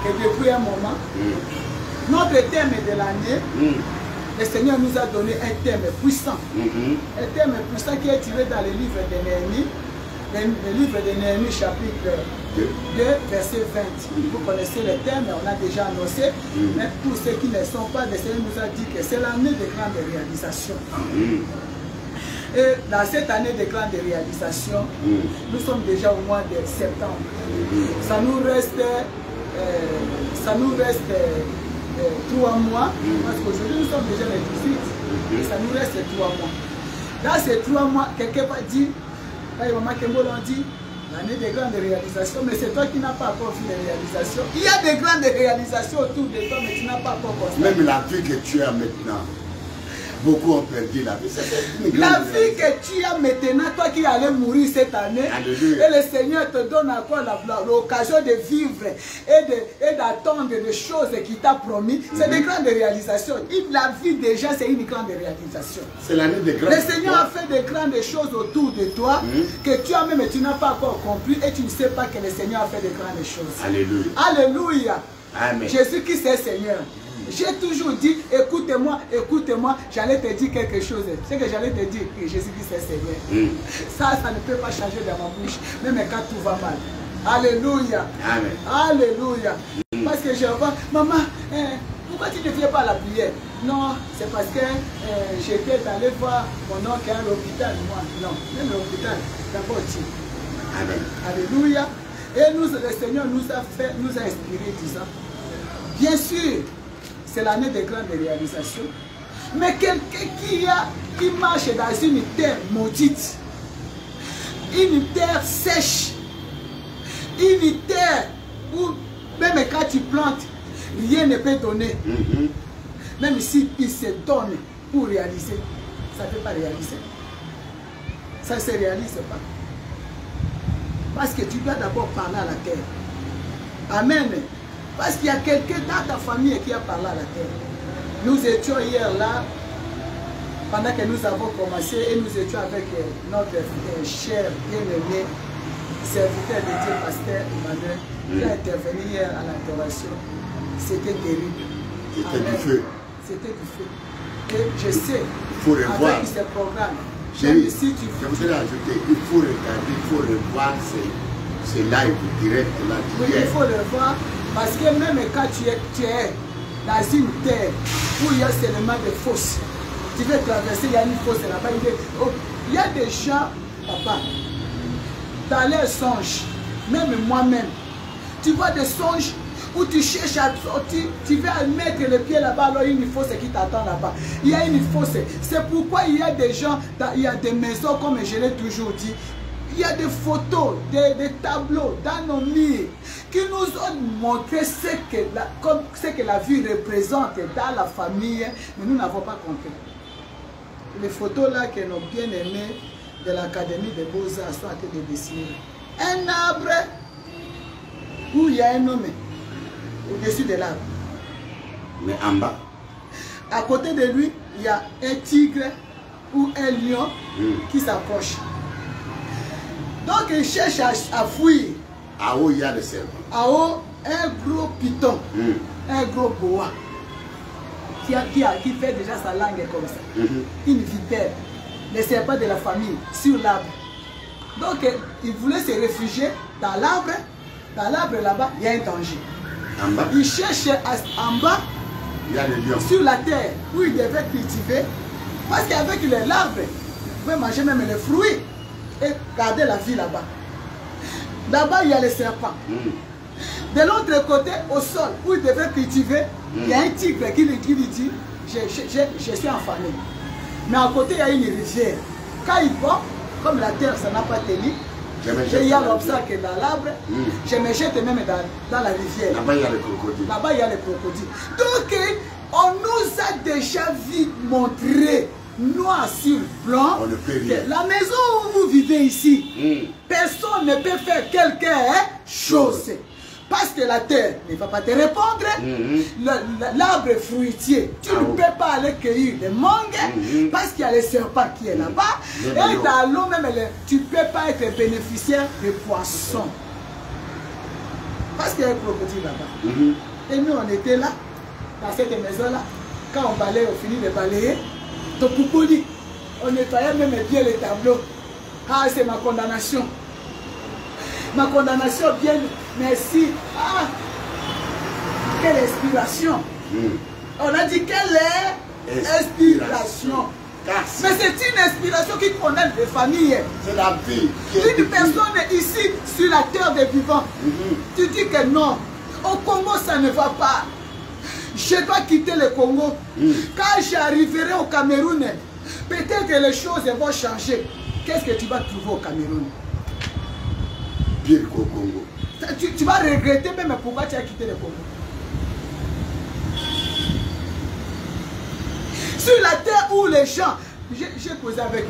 que depuis un moment, notre thème de l'année, le Seigneur nous a donné un thème puissant. Un thème puissant qui est tiré dans le livre de Néhémie, le livre de Néhémie chapitre 2, verset 20. Vous connaissez le thème, on a déjà annoncé. Mais pour ceux qui ne sont pas, le Seigneur nous a dit que c'est l'année de grande réalisation. Et dans cette année de grande réalisation, nous sommes déjà au mois de septembre. Ça nous reste 3 mois, parce qu'aujourd'hui nous sommes déjà le 18. Et ça nous reste 3 mois. Dans ces 3 mois, quelqu'un va dire, Maman Kembo l'a dit, l'année de grandes réalisations, mais c'est toi qui n'as pas encore vu les réalisations. Il y a des grandes réalisations autour de toi, mais tu n'as pas encore constaté. Même la vie que tu as maintenant. Beaucoup ont perdu la vie. La vie que tu as maintenant, toi qui allais mourir cette année, Alléluia. et le Seigneur te donne encore l'occasion de vivre et d'attendre des choses qu'il t'a promis, c'est des grandes réalisations. La vie déjà, c'est une grande réalisation. C'est l'année des grandes. Le Seigneur a fait de grandes choses autour de toi que tu as même, tu n'as pas encore compris et tu ne sais pas que le Seigneur a fait de grandes choses. Alléluia. Alléluia. Amen. Jésus qui c'est Seigneur. J'ai toujours dit, écoutez-moi, écoutez-moi, j'allais te dire quelque chose. C'est que j'allais te dire que Jésus-Christ est Seigneur. Ça ne peut pas changer dans ma bouche, même quand tout va mal. Alléluia. Amen. Alléluia. Parce que je vois, maman, pourquoi tu ne viens pas à la prière? Non, c'est parce que j'étais allé voir mon oncle à l'hôpital. Moi, non, même l'hôpital, d'abord tu. Amen. Alléluia. Et nous, le Seigneur nous a inspiré disant, bien sûr, c'est l'année des grandes réalisations. Mais quelqu'un qui marche dans une terre maudite, une terre sèche, une terre où même quand tu plantes, rien ne peut donner. Même si il se donne pour réaliser, ça ne peut pas réaliser. Ça ne se réalise pas. Parce que tu dois d'abord parler à la terre. Amen. Parce qu'il y a quelqu'un dans ta famille qui a parlé à la terre. Nous étions hier là, pendant que nous avons commencé, et nous étions avec notre cher bien-aimé, serviteur de Dieu, pasteur Emmanuel, qui a intervenu hier à l'adoration. C'était terrible. C'était du feu. C'était du feu. Et je sais, il faut revoir. Avec ce programme, Chérie, si tu je voudrais ajouter, il faut regarder, il faut revoir ces lives directs là. Oui, il faut le voir. Parce que même quand tu es dans une terre où il y a seulement des fosses, tu veux traverser, il y a une fosse là-bas. Il y a des gens, papa, dans leurs songes, même moi-même, tu vois des songes où tu cherches à sortir, tu vas mettre le pied là-bas, alors il y a une fosse qui t'attend là-bas. Il y a une fosse. C'est pourquoi il y a des gens, il y a des maisons, comme je l'ai toujours dit, il y a des photos, des tableaux dans nos murs qui nous ont montré ce que la vie représente dans la famille, mais nous n'avons pas compris. Les photos là que nos bien-aimés de l'Académie des Beaux-Arts sont en train de dessiner. Un arbre où il y a un homme au-dessus de l'arbre. Mais en bas. À côté de lui, il y a un tigre ou un lion qui s'approche. Donc il cherche à fuir. À haut, il y a le serpent. À haut, un gros python, un gros boa, qui fait déjà sa langue comme ça. Une vipère, le serpent de la famille, sur l'arbre. Donc il voulait se réfugier dans l'arbre. Dans l'arbre là-bas, il y a un danger. En bas. Il cherche en bas, il y a le lion. Sur la terre, où il devait cultiver. Parce qu'avec l'arbre, il pouvait manger même les fruits et garder la vie là-bas. Là-bas, il y a les serpents. De l'autre côté, au sol, où il devait cultiver, il y a un tigre qui lui dit, je suis en famille. Mais à côté, il y a une rivière. Quand il boit, comme la terre, ça n'a pas tenu, il y a l'obstacle dans l'arbre, je me jette même dans la rivière. Là-bas, il y a les crocodiles. Là-bas, il y a les crocodiles. Donc, on nous a déjà montré, noir sur blanc, que la maison où vous vivez ici, personne ne peut faire quelque chose. Parce que la terre ne va pas te répondre. L'arbre fruitier, tu ne peux pas aller cueillir des mangues parce qu'il y a les serpents qui est là-bas. Et dans l'eau même, tu ne peux pas être bénéficiaire des poissons. Parce qu'il y a un crocodile là-bas. Et nous, on était là, dans cette maison-là. Quand on balayait, on finit de balayer. Donc, on nettoyait même bien les tableaux. Ah, c'est ma condamnation. Ma condamnation vient. Merci. Ah, quelle inspiration. On a dit quelle est inspiration. Mais c'est une inspiration qui condamne les familles. C'est la vie. Une personne ici sur la terre des vivants. Tu dis que non. Au Congo, ça ne va pas. Je dois quitter le Congo. Quand j'arriverai au Cameroun, peut-être que les choses vont changer. Qu'est-ce que tu vas trouver au Cameroun? Pire qu'au Congo. Tu vas regretter même pourquoi tu as quitté le Congo. Sur la terre où les gens... J'ai causé avec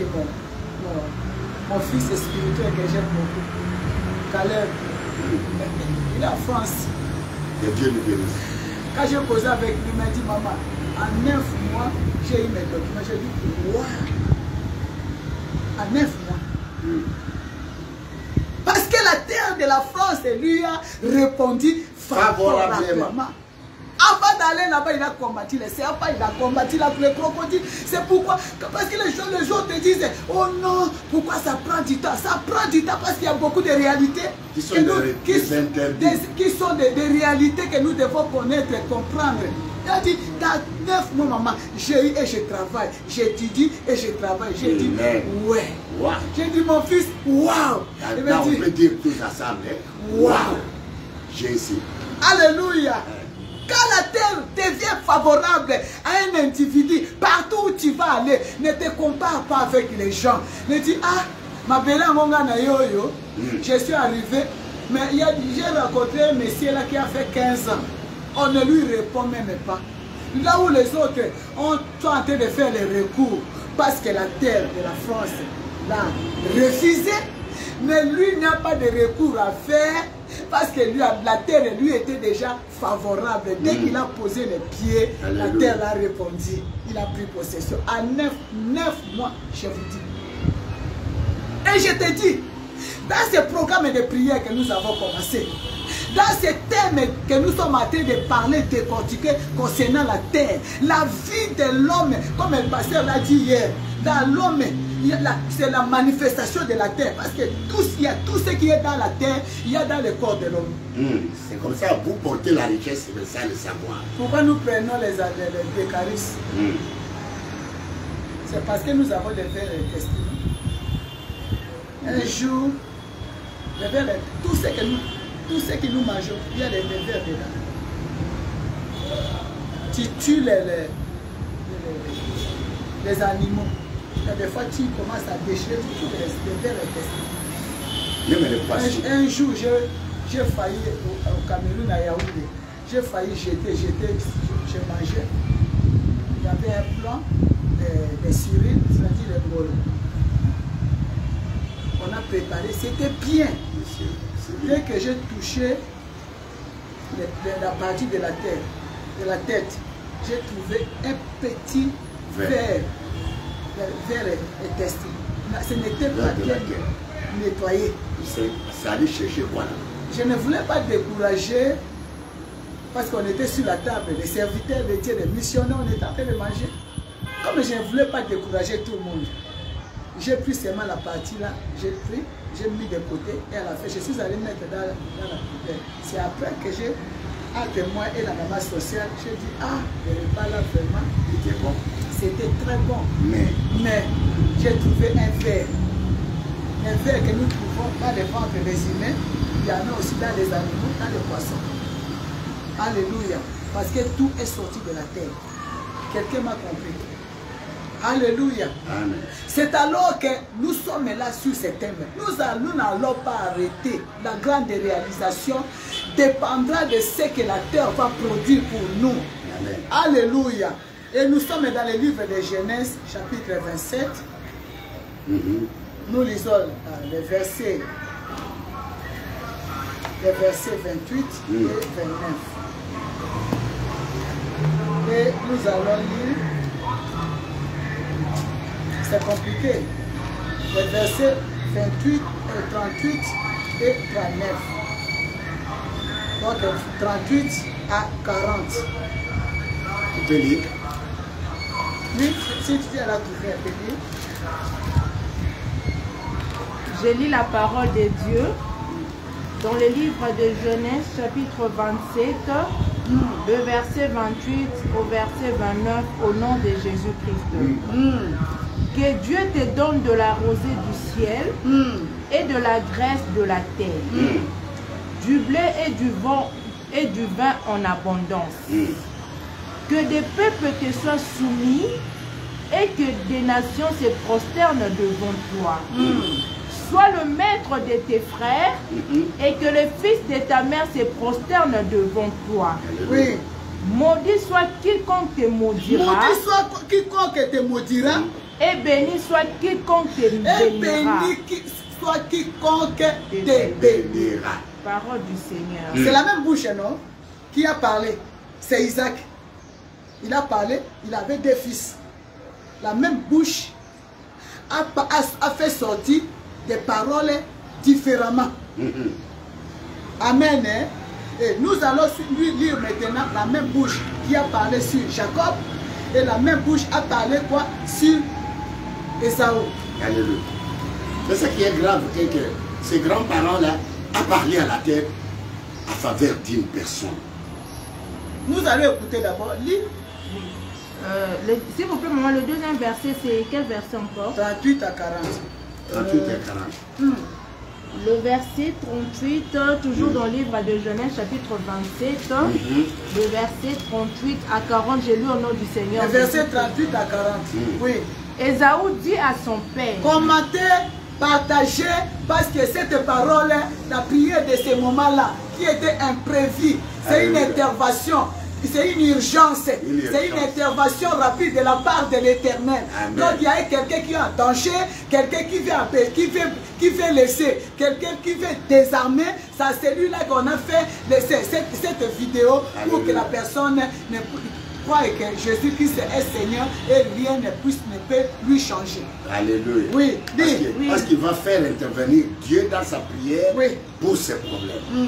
mon fils spirituel que j'aime beaucoup. Caleb. Il est en France. Que Dieu nous bénisse. Quand j'ai causé avec lui, il m'a dit, maman, en 9 mois, j'ai eu mes documents. J'ai dit, wow. En 9 mois. Parce que la terre de la France lui a répondu favorablement. Avant d'aller là-bas, il a combattu les serpents, il a combattu les crocodiles. C'est pourquoi, parce que les gens te disent, oh non, pourquoi ça prend du temps? Ça prend du temps parce qu'il y a beaucoup de réalités qui sont, des réalités que nous devons connaître et comprendre. Il a dit, dans 9 mois, maman, j'ai eu et je travaille, j'étudie et je travaille. J'ai dit, ouais. Wow. J'ai dit, mon fils, waouh. Maintenant, on peut dire tout ça, mais waouh. Jésus. Alléluia. Quand la terre devient favorable à un individu, partout où tu vas aller, ne te compare pas avec les gens. Ne dis, ah, ma belle amongana yo, je suis arrivé, mais j'ai rencontré un monsieur là qui a fait 15 ans. On ne lui répond même pas. Là où les autres sont en train de faire les recours, parce que la terre de la France l'a refusé, mais lui n'a pas de recours à faire. Parce que lui, la terre lui était déjà favorable. Dès qu'il a posé les pieds, la terre a répondu. Il a pris possession. À 9 mois, je vous dis. Et je te dis, dans ce programme de prière que nous avons commencé, dans ce thème que nous sommes en train de parler, de décortiquer concernant la terre, la vie de l'homme, comme le pasteur l'a dit hier, dans l'homme, c'est la manifestation de la terre. Parce que il y a tout ce qui est dans la terre, il y a dans le corps de l'homme. C'est comme ça, vous portez la richesse, c'est ça le savoir. Pourquoi nous prenons les décaristes? C'est parce que nous avons des verres intestinaux. Un jour, tout ce que nous mangeons, il y a des vers dedans. Tu tues les animaux. Des fois, tu commences à déchirer tous les vers intestinaux. Un jour, j'ai failli au Cameroun, à Yaoundé. J'ai failli jeter, j'ai mangé. Il y avait un plan de Cyril, c'est-à-dire le bolo. On a préparé, c'était bien. Dès que j'ai touché la partie de la tête, j'ai trouvé un petit verre intestinal. Ce n'était pas bien nettoyé. Ça allait chercher quoi là? Je ne voulais pas décourager parce qu'on était sur la table, les serviteurs de Dieu, les missionnaires, on était en train de manger. Comme je ne voulais pas décourager tout le monde, j'ai pris seulement la partie là, j'ai pris, j'ai mis de côté et à la fin, je suis allé mettre dans la poubelle. C'est après que j'ai, entre moi et la maman sociale, j'ai dit, ah, le repas là vraiment, c'était bon. C'était très bon. Mais j'ai trouvé un verre que nous trouvons dans les ventres des humains, il y en a aussi dans les animaux, dans les poissons. Alléluia. Parce que tout est sorti de la terre. Quelqu'un m'a compris. Alléluia. C'est alors que nous sommes là sur ce thème. Nous n'allons pas arrêter. La grande réalisation dépendra de ce que la terre va produire pour nous. Amen. Alléluia. Et nous sommes dans le livre de Genèse, chapitre 27. Nous lisons les versets 28 et 29. Et nous allons lire. C'est compliqué. Les versets 28, 38 et 39. Donc 38 à 40. Tu peux lire? Oui, si tu es là, tu peux lire. Je lis la parole de Dieu. Dans le livre de Genèse, chapitre 27, le verset 28 au verset 29, au nom de Jésus-Christ. Que Dieu te donne de la rosée du ciel et de la graisse de la terre, du blé et du vin en abondance. Que des peuples te soient soumis et que des nations se prosternent devant toi. Sois le maître de tes frères et que le fils de ta mère se prosterne devant toi. Oui. Maudit soit quiconque te maudira. Maudit soit quiconque te maudira. Et béni soit quiconque te bénira. Et béni soit quiconque te bénira. Parole du Seigneur. C'est la même bouche, non? Qui a parlé? C'est Isaac. Il a parlé, il avait deux fils. La même bouche a fait sortir des paroles différemment. Amen. Hein? Et nous allons lui lire maintenant la même bouche qui a parlé sur Jacob et la même bouche a parlé quoi sur Esaü. Alléluia. Mais ce qui est grave est que ces grands-parents-là ont parlé à la terre en faveur d'une personne. Nous allons écouter d'abord. Lire. S'il vous plaît, maman, le deuxième verset, c'est quel verset encore? 38 à 40. 38 et 40. Le verset 38, toujours dans le livre de Genèse, chapitre 27, le verset 38 à 40, j'ai lu au nom du Seigneur. Le verset 38 à 40. Oui. Esaü dit à son père. Commentez, partagez, parce que cette parole, la prière de ce moment-là, qui était imprévue, c'est une intervention. C'est une urgence, c'est une intervention rapide de la part de l'Éternel. Donc il y a quelqu'un qui est en danger, quelqu'un qui veut laisser, quelqu'un qui veut désarmer. C'est celui-là qu'on a fait cette vidéo pour que la personne ne croie que Jésus-Christ est Seigneur et rien ne peut lui changer. Alléluia. Oui, parce qu'il va faire intervenir Dieu dans sa prière pour ses problèmes.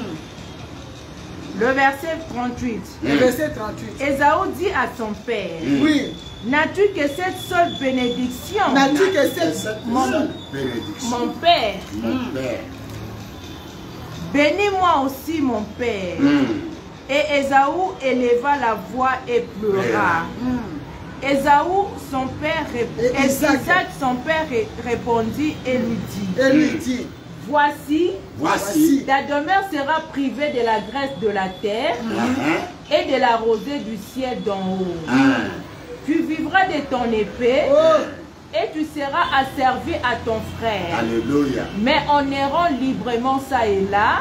Le verset 38. Le verset 38. Esaü dit à son père. Oui. N'as-tu que cette seule bénédiction? N'as-tu que cette seule bénédiction? Mon père. Mon père. Bénis-moi aussi, mon père. Et Esaü éleva la voix et pleura. Esaü, son père, Isaac, son père répondit et lui dit. Voici, ta demeure sera privée de la graisse de la terre et de la rosée du ciel d'en haut. Tu vivras de ton épée et tu seras asservi à ton frère. Alléluia. Mais en errant librement ça et là,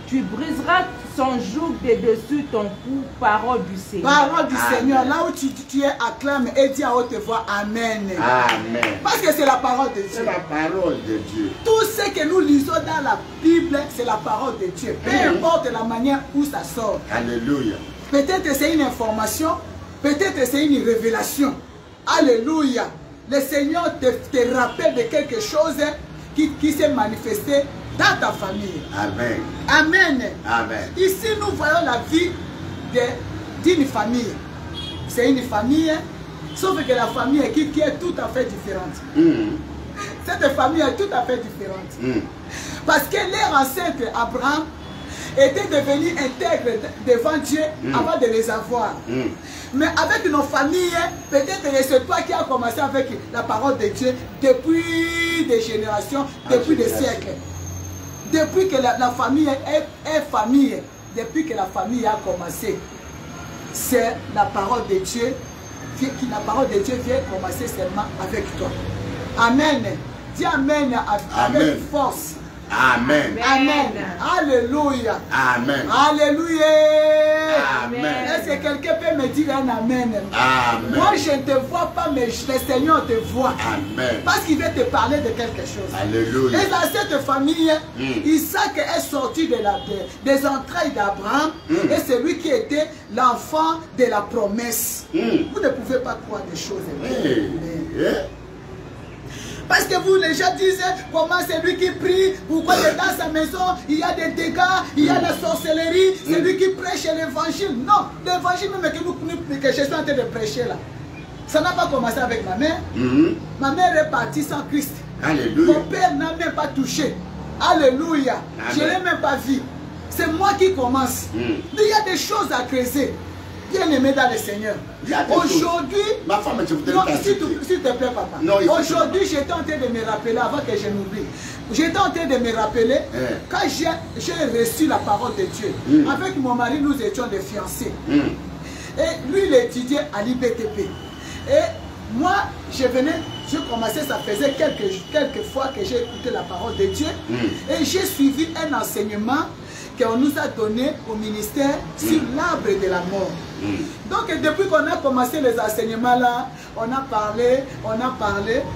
tu briseras son joug de dessus ton cou, parole du Seigneur. Parole du Seigneur, là où tu es, acclame et dis à haute voix Amen. Amen. Parce que c'est la parole de Dieu. C'est la parole de Dieu. Tout ce que nous lisons dans la Bible, c'est la parole de Dieu. Peu importe la manière où ça sort. Alléluia. Peut-être c'est une information, peut-être c'est une révélation. Alléluia. Le Seigneur te rappelle de quelque chose qui s'est manifesté dans ta famille. Amen. Amen. Amen. Ici, nous voyons la vie d'une famille. C'est une famille, sauf que la famille qui est tout à fait différente. Cette famille est tout à fait différente. Parce que leur ancêtre Abraham était devenu intègre devant Dieu avant de les avoir. Mais avec nos familles, peut-être que c'est toi qui as commencé avec la parole de Dieu depuis des générations, depuis des siècles. Depuis que la famille est famille, depuis que la famille a commencé, c'est la parole de Dieu, la parole de Dieu vient commencer seulement avec toi. Amen. Dis Amen avec force. Amen. Amen. Alléluia. Amen. Alléluia. Amen. Est-ce que quelqu'un peut me dire un Amen? Amen. Moi, je ne te vois pas, mais le Seigneur te voit. Amen. Parce qu'il veut te parler de quelque chose. Alléluia. Et dans cette famille, Isaac est sorti des entrailles d'Abraham. Et c'est lui qui était l'enfant de la promesse. Vous ne pouvez pas croire des choses. Parce que vous, les gens disent, comment c'est lui qui prie, pourquoi dans sa maison, il y a des dégâts, il y a la sorcellerie, c'est lui qui prêche l'évangile. Non, l'évangile même que je suis en train de prêcher là, ça n'a pas commencé avec ma mère. Ma mère est partie sans Christ. Alléluia. Mon père n'a même pas touché. Alléluia. Je ne l'ai même pas vu. C'est moi qui commence. Mais il y a des choses à creuser. Bien aimé dans le Seigneur. Aujourd'hui, ma femme, je voudrais s'il te plaît, papa. Aujourd'hui, j'étais en train de me rappeler, avant que je m'oublie. J'étais en train de me rappeler quand j'ai reçu la parole de Dieu. Avec mon mari, nous étions des fiancés. Et lui, il étudiait à l'IBTP. Et moi, je commençais, ça faisait quelques fois que j'ai écouté la parole de Dieu. Et j'ai suivi un enseignement qu'on nous a donné au ministère sur l'arbre de la mort. Donc depuis qu'on a commencé les enseignements là, on a parlé.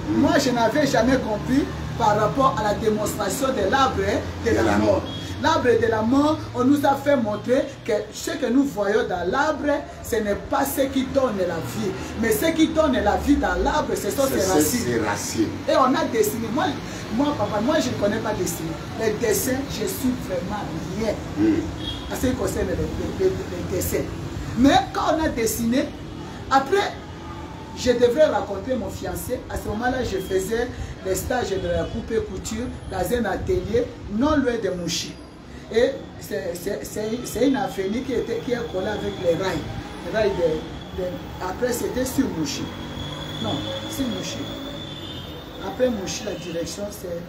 Moi je n'avais jamais compris par rapport à la démonstration de l'arbre de la mort. L'arbre de la mort, on nous a fait montrer que ce que nous voyons dans l'arbre, ce n'est pas ce qui donne la vie. Mais ce qui donne la vie dans l'arbre, ce sont ses racines. Et on a dessiné. Moi, papa, moi je ne connais pas dessiner. Les dessins, je suis vraiment rien. À ce qui concerne les dessins. Mais quand on a dessiné, après, je devrais rencontrer mon fiancé. À ce moment-là, je faisais les stages de la coupe et couture dans un atelier non loin de Mouchi. Et c'est une avenue qui est collée avec les rails. Les rails après, c'était sur Mouchi. Non, c'est Mouchi. Après Mouchi, la direction, c'est...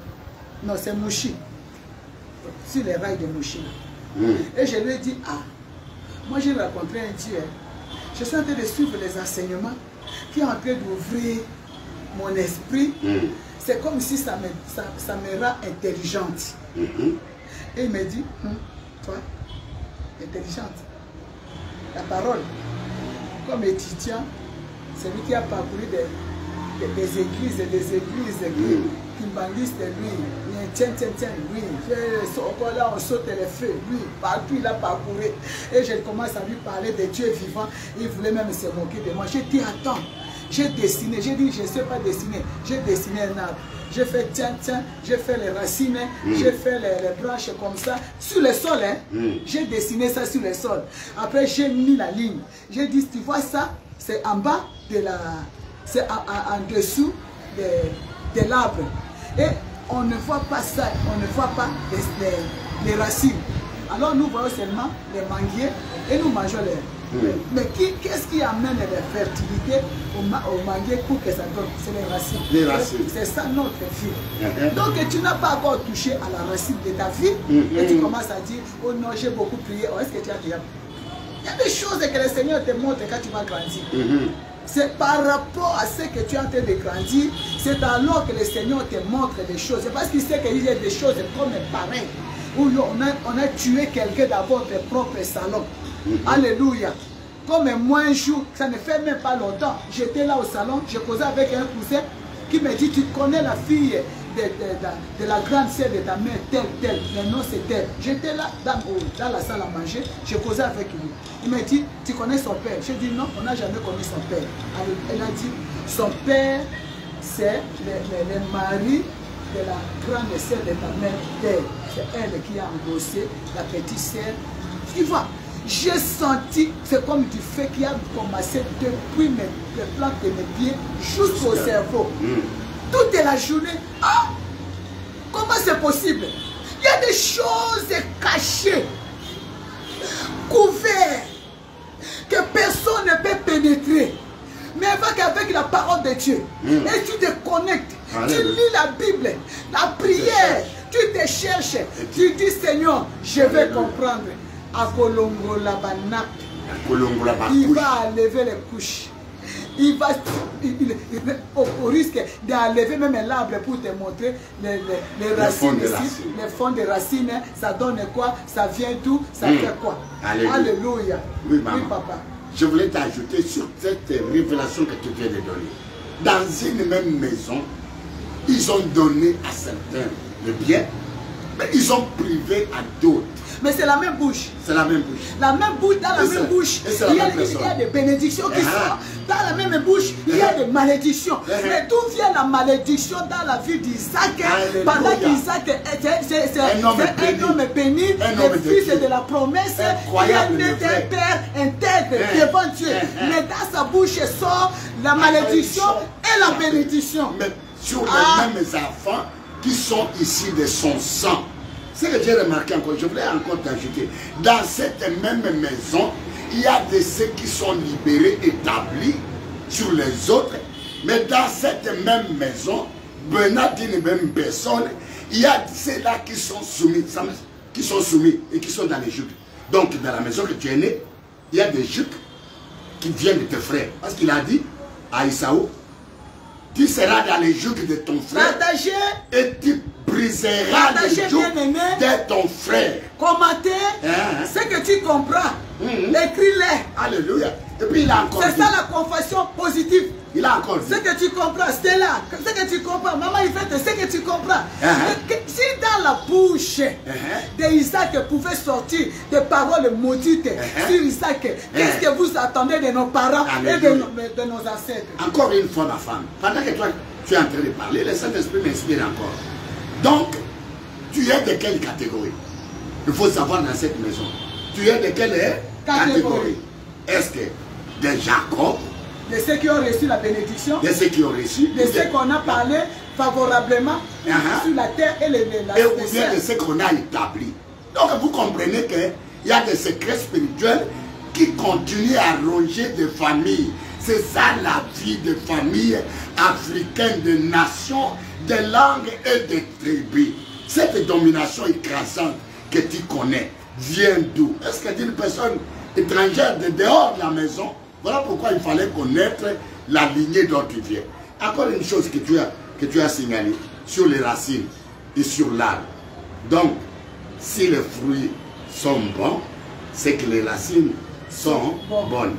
Non, c'est Mouchi. Sur les rails de Mouchi. Et je lui ai dit, moi j'ai rencontré un Dieu. Je suis en train de suivre les enseignements qui est en train d'ouvrir mon esprit. C'est comme si ça me rend intelligente. Et il me dit, toi, intelligente. La parole, comme étudiant, c'est lui qui a parcouru des églises et des églises qui bandissent lui. Tiens, lui. Là, on saute les feux. Lui, partout il a parcouru. Et je commence à lui parler de Dieu vivant. Il voulait même se moquer de moi. J'ai dit, attends, j'ai dessiné. J'ai dit, je ne sais pas dessiner. J'ai dessiné un arbre. J'ai fait tiens, j'ai fait les racines, j'ai fait les branches comme ça, sur le sol, j'ai dessiné ça sur le sol. Après, j'ai mis la ligne. J'ai dit, tu vois ça, c'est en bas de la... C'est en dessous de l'arbre. Et on ne voit pas ça, on ne voit pas les racines. Alors nous voyons seulement les manguiers et nous mangeons les... Mais qu'est-ce qui amène la fertilité au manguier pour que ça donne? C'est les racines. Les racines. C'est ça notre vie. Donc tu n'as pas encore touché à la racine de ta vie et tu commences à dire, oh non, j'ai beaucoup prié. Oh, est-ce que tu as déjà... Il y a des choses que le Seigneur te montre quand tu vas grandir. C'est par rapport à ce que tu es en train de grandir, c'est alors que le Seigneur te montre des choses. C'est parce qu'il sait qu'il y a des choses comme pareil, où on a tué quelqu'un dans votre propre salon. Alléluia. Comme moi un jour, ça ne fait même pas longtemps, j'étais là au salon, je causais avec un cousin qui me dit, tu connais la fille de la grande sœur de ta mère, telle, le nom c'est tel. J'étais là dans la salle à manger, je causais avec lui. Il m'a dit, tu connais son père? J'ai dit non, on n'a jamais connu son père. Alors, elle a dit, son père, c'est le mari de la grande sœur de ta mère, telle. C'est elle qui a endossé la petite sœur. Tu vois, j'ai senti, c'est comme du feu qui a commencé depuis les plantes de mes pieds jusqu'au cerveau. Toute la journée. Comment c'est possible? Il y a des choses cachées, couvertes, que personne ne peut pénétrer. Mais avec la parole de Dieu, et tu te connectes, tu lis la Bible, la prière, tu te cherches, tu dis Seigneur, je vais comprendre. Il va enlever les couches. Il va au risque d'enlever même l'arbre pour te montrer les racines ici, les fonds de racines, ça donne quoi, ça vient d'où, ça fait quoi. Alléluia. Oui, maman. Oui, papa. Je voulais t'ajouter sur cette révélation que tu viens de donner. Dans une même maison, ils ont donné à certains le bien, mais ils ont privé à d'autres. Mais c'est la même bouche. C'est la même bouche. La même bouche, dans la même bouche, il y a des bénédictions qui sont. Dans la même bouche, il y a des malédictions. Mais d'où vient la malédiction dans la vie d'Isaac? Pendant qu'Isaac c'est un homme béni, le fils de la promesse, il a né d'un père intègre devant Dieu. Mais dans sa bouche sort la malédiction et la bénédiction. Mais sur les mêmes enfants, qui sont issus de son sang. Ce que j'ai remarqué encore, je voulais encore t'ajouter. Dans cette même maison, il y a de ceux qui sont libérés, établis sur les autres. Mais dans cette même maison, Bernard d'une même personne, il y a ceux-là qui sont soumis et qui sont dans les joutes. Donc, dans la maison que tu es né, il y a des joutes qui viennent de tes frères. Parce qu'il a dit à Isaou, tu seras dans les joutes de ton frère et tu briseras les joutes de ton frère. Commenter ce que tu comprends. Écris-les. Alléluia. Et puis il a encore dit. C'est ça la confession positive. Il a encore dit. Ce que tu comprends, c'est là. Ce que tu comprends. Maman, il fait ce que tu comprends. Si dans la bouche d'Isaac pouvait sortir des paroles maudites sur Isaac, qu'est-ce que vous attendez de nos parents et de nos ancêtres? Encore une fois, ma femme, pendant que toi, tu es en train de parler, le Saint-Esprit m'inspire encore. Donc, tu es de quelle catégorie? Il faut savoir dans cette maison. Tu es de quelle catégorie? Est-ce que de Jacob? De ceux qui ont reçu la bénédiction? De ceux qui ont reçu? De ceux qu'on a parlé favorablement sur la terre et la et ou bien de ceux qu'on a établis. Donc vous comprenez qu'il y a des secrets spirituels qui continuent à ronger des familles. C'est ça la vie de familles africaines, de nations, de langues et de tribus. Cette domination écrasante que tu connais vient d'où? Est-ce que d'une personne étrangère de dehors de la maison? Voilà pourquoi il fallait connaître la lignée dont tu viens. Encore une chose que tu as signalée sur les racines et sur l'arbre. Donc, si les fruits sont bons, c'est que les racines sont bonnes.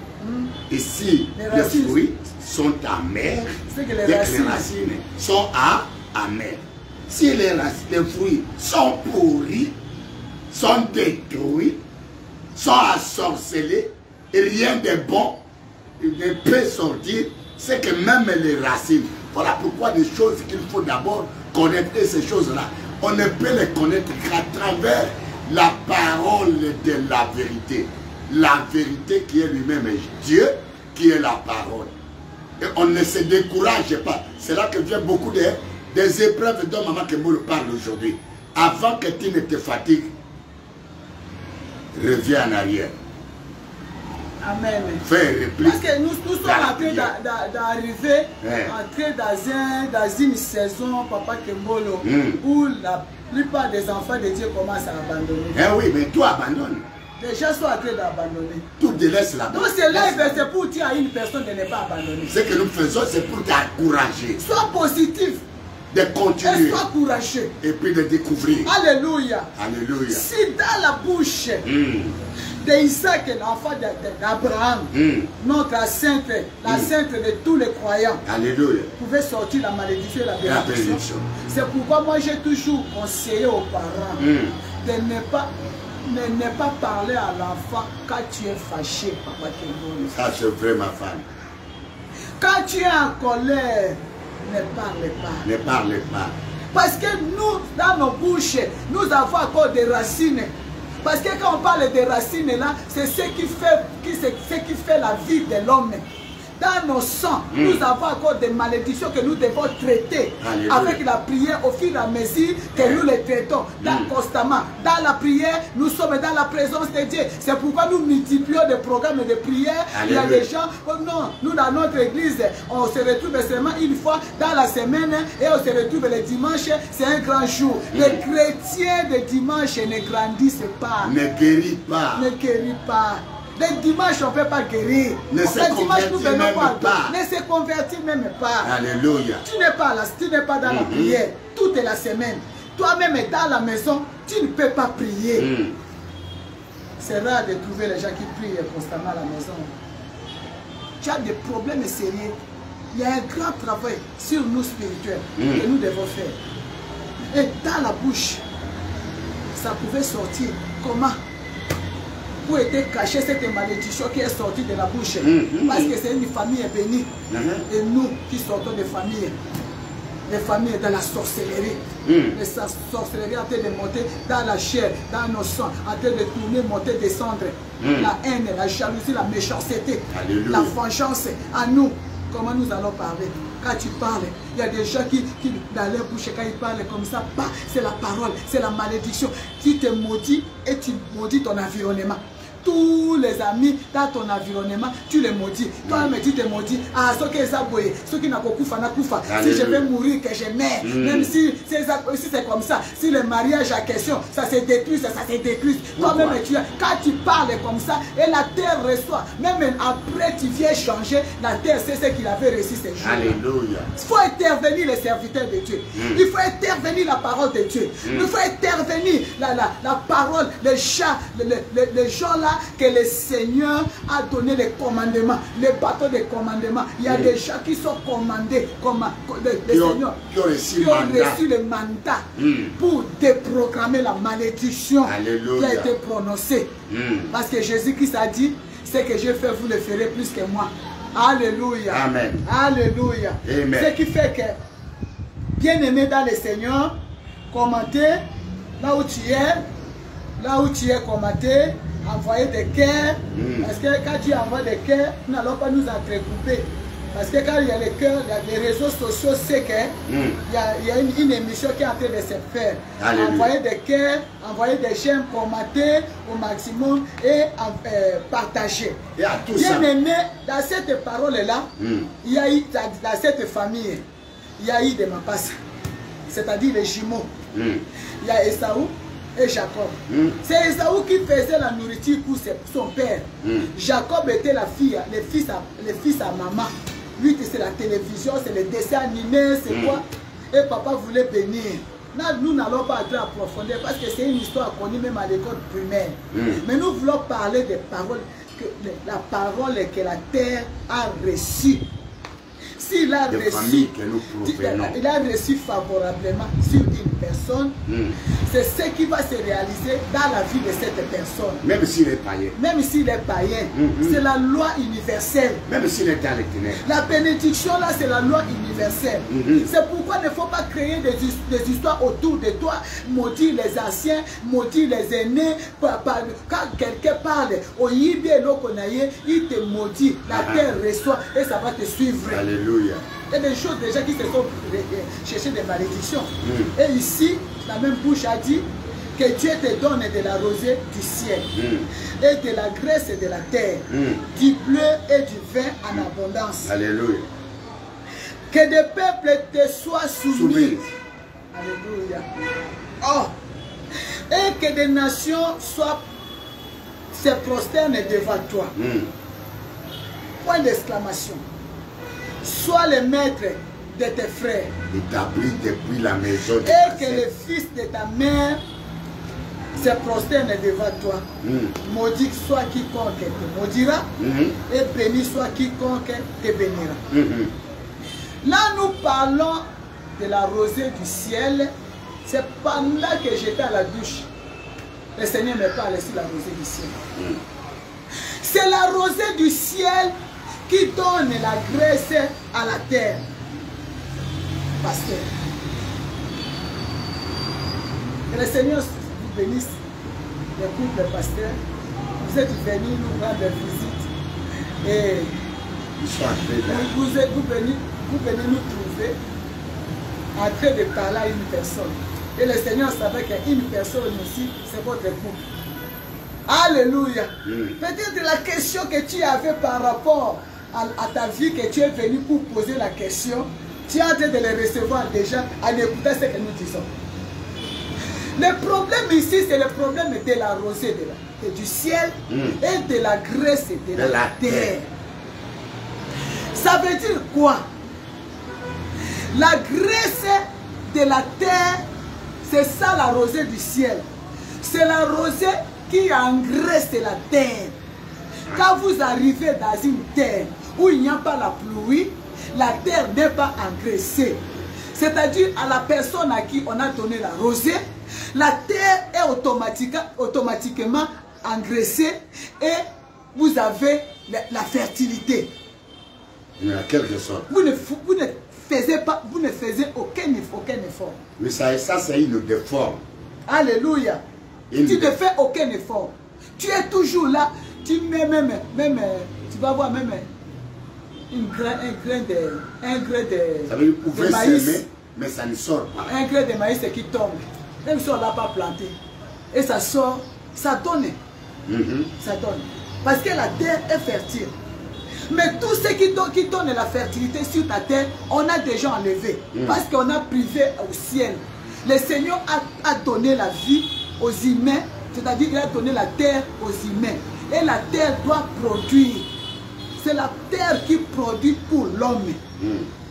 Et si les fruits sont amers, c'est que les racines sont amères. Si les fruits sont pourris, sont détruits, sont assorcelés, et rien de bon ne peut sortir, c'est que même les racines. Voilà pourquoi des choses qu'il faut d'abord connaître, et ces choses-là, on ne peut les connaître qu'à travers la parole de la vérité. La vérité qui est lui-même Dieu, qui est la parole. Et on ne se décourage pas. C'est là que vient beaucoup des épreuves dont Maman Kembolo parle aujourd'hui. Avant que tu ne te fatigues, reviens en arrière. Amen. Parce que nous sommes en train d'arriver dans une saison, Papa Kembolo, où la plupart des enfants de Dieu commencent à abandonner. Eh oui, mais toi abandonnes. Les gens sont en train d'abandonner. Tout délaisse là-bas. Donc c'est là, c'est pour dire à une personne de ne pas abandonner. Ce que nous faisons, c'est pour t'encourager. Sois positif. De continuer. Et sois courageux. Et puis de découvrir. Alléluia. Alléluia. Si dans la bouche d'Isaac, l'enfant d'Abraham, notre sainte, la sainte de tous les croyants, alléluia, pouvait sortir la malédiction et la bénédiction. C'est pourquoi moi j'ai toujours conseillé aux parents de ne pas parler à l'enfant quand tu es fâché, Papa Kembolo. Ça c'est vrai, ma femme. Quand tu es en colère, ne parle pas. Ne parle pas. Parce que nous, dans nos bouches, nous avons encore des racines. Parce que quand on parle des racines là, c'est ce qui fait la vie de l'homme. Dans nos sangs, nous avons encore des malédictions que nous devons traiter. Alléluia. Avec la prière au fur et à mesure que nous les traitons constamment. Dans la prière, nous sommes dans la présence de Dieu. C'est pourquoi nous multiplions des programmes de prière. Alléluia. Il y a des gens, oh non, nous dans notre église, on se retrouve seulement une fois dans la semaine et on se retrouve le dimanche, c'est un grand jour. Les chrétiens de dimanche ne grandissent pas. Ne guérit pas. Ne guérit pas. Le dimanche, on ne peut pas guérir. Ne se convertit même pas. Ne se convertit même pas. Alléluia. Tu n'es pas là, tu n'es pas dans la prière toute la semaine. Toi-même dans la maison, tu ne peux pas prier. C'est rare de trouver les gens qui prient constamment à la maison. Tu as des problèmes sérieux. Il y a un grand travail sur nous spirituels que nous devons faire. Et dans la bouche, ça pouvait sortir. Comment? Où était cachée cette malédiction qui est sortie de la bouche. Parce que c'est une famille bénie. Et nous qui sortons des familles dans la sorcellerie. La sorcellerie en train de monter dans la chair, dans nos sangs, en train de tourner, monter, descendre. La haine, la jalousie, la méchanceté, la vengeance en nous. comment nous allons parler? Quand tu parles, il y a des gens qui dans leur bouche, quand ils parlent comme ça, c'est la parole, c'est la malédiction. Tu te maudis et tu maudis ton environnement. Tous les amis dans ton environnement, tu les maudis. Toi-même, tu te maudis. Ah, ceux qui sont boyés, ceux qui n'ont pas koufa, na koufa. Si je vais mourir, que je meurs. Même si c'est comme ça, si le mariage a question, ça se détruit, ça se détruit. Toi-même, quand tu parles comme ça, et la terre reçoit, même après tu viens changer, la terre sait ce qu'il avait reçu ces jours. Alléluia. Il faut intervenir les serviteurs de Dieu. Il faut intervenir la parole de Dieu. Il faut intervenir la parole, les gens là que le Seigneur a donné les commandements, les bateaux de commandement. Il y a des gens qui sont commandés comme les Seigneurs qui ont reçu le mandat pour déprogrammer la malédiction qui a été prononcée. Parce que Jésus-Christ a dit, ce que je fais, vous le ferez plus que moi. Alléluia. Amen. Alléluia. Amen. Ce qui fait que, bien aimé dans le Seigneur, commenter là où tu es, commenter, envoyer des cœurs. Parce que quand tu envoies des cœurs, nous n'allons pas nous entrecouper. Parce que quand il y a les cœurs, les réseaux sociaux, c'est qu'il y a une émission qui est en train de se faire. Alléluia. Envoyer des cœurs, envoyer des j'aime, commenter au maximum et partager. Et à tout bien ça. aimé, dans cette parole-là, il y a eu, dans cette famille, il y a eu des mapas, c'est-à-dire les jumeaux. Il y a Esaü et Jacob. C'est Esaü qui faisait la nourriture pour son père. Jacob était la fille, le fils à maman. Lui, c'est la télévision, c'est les dessins animés, c'est quoi. Et papa voulait bénir. Là, nous n'allons pas entrer en profondeur parce que c'est une histoire connue même à l'école primaire. Mais nous voulons parler des paroles, la parole que la terre a reçue. S'il a reçu, il a reçu favorablement sur une personne, c'est ce qui va se réaliser dans la vie de cette personne. Même s'il est païen. Même s'il est païen, c'est la loi universelle. Même s'il est dans les ténèbres. La bénédiction là, c'est la loi universelle. C'est pourquoi il ne faut pas créer des histoires autour de toi, maudire les anciens, maudire les aînés. Quand quelqu'un parle, il te maudit, la terre reçoit et ça va te suivre. Alléluia. Il y a des choses déjà qui se sont cherchées des malédictions. Et ici, la même bouche a dit que Dieu te donne de la rosée du ciel et de la graisse de la terre, du bleu et du vin en abondance. Alléluia. Que des peuples te soient soumis. Alléluia. Oh. Et que des nations se prosternent devant toi. Point d'exclamation. Sois le maître de tes frères. Établi depuis la maison de et que le fils de ta mère se prosterne devant toi. Maudit soit quiconque te maudira et béni soit quiconque te bénira. Là, nous parlons de la rosée du ciel. C'est pendant que j'étais à la douche. Le Seigneur me parle sur la rosée du ciel. C'est la rosée du ciel qui donne la graisse à la terre. Pasteur. Que le Seigneur vous bénisse, les couples pasteurs. Vous êtes venus nous rendre visite. Et vous venez nous trouver en train de parler à une personne. Et le Seigneur savait qu'une personne aussi, c'est votre couple. Alléluia. Peut-être la question que tu avais par rapport à ta vie, que tu es venu pour poser la question, tu es en train de les recevoir déjà en écoutant ce que nous disons. Le problème ici, c'est le problème de la rosée du ciel et de la graisse de la terre. Ça veut dire quoi? La graisse de la terre, c'est ça la rosée du ciel. C'est la rosée qui engraisse la terre. Quand vous arrivez dans une terre où il n'y a pas la pluie, la terre n'est pas engraissée. C'est-à-dire à la personne à qui on a donné la rosée, la terre est automatiquement engraissée et vous avez la fertilité. Mais à quelque sorte. Vous ne faisiez aucun effort. Mais ça c'est une déforme. Alléluia. Tu ne fais aucun effort. Tu es toujours là. Tu mets même tu vas voir même un grain Ça veut dire de pouvez maïs. s'aimer, mais ça ne sort pas. Un grain de maïs qui tombe. Même si on ne l'a pas planté. Et ça sort, ça donne. Ça donne. Parce que la terre est fertile. Mais tout ce qui donne la fertilité sur ta terre, on a déjà enlevé. Parce qu'on a privé au ciel. Le Seigneur a donné la vie aux humains. C'est-à-dire qu'il a donné la terre aux humains. Et la terre doit produire. C'est la terre qui produit pour l'homme.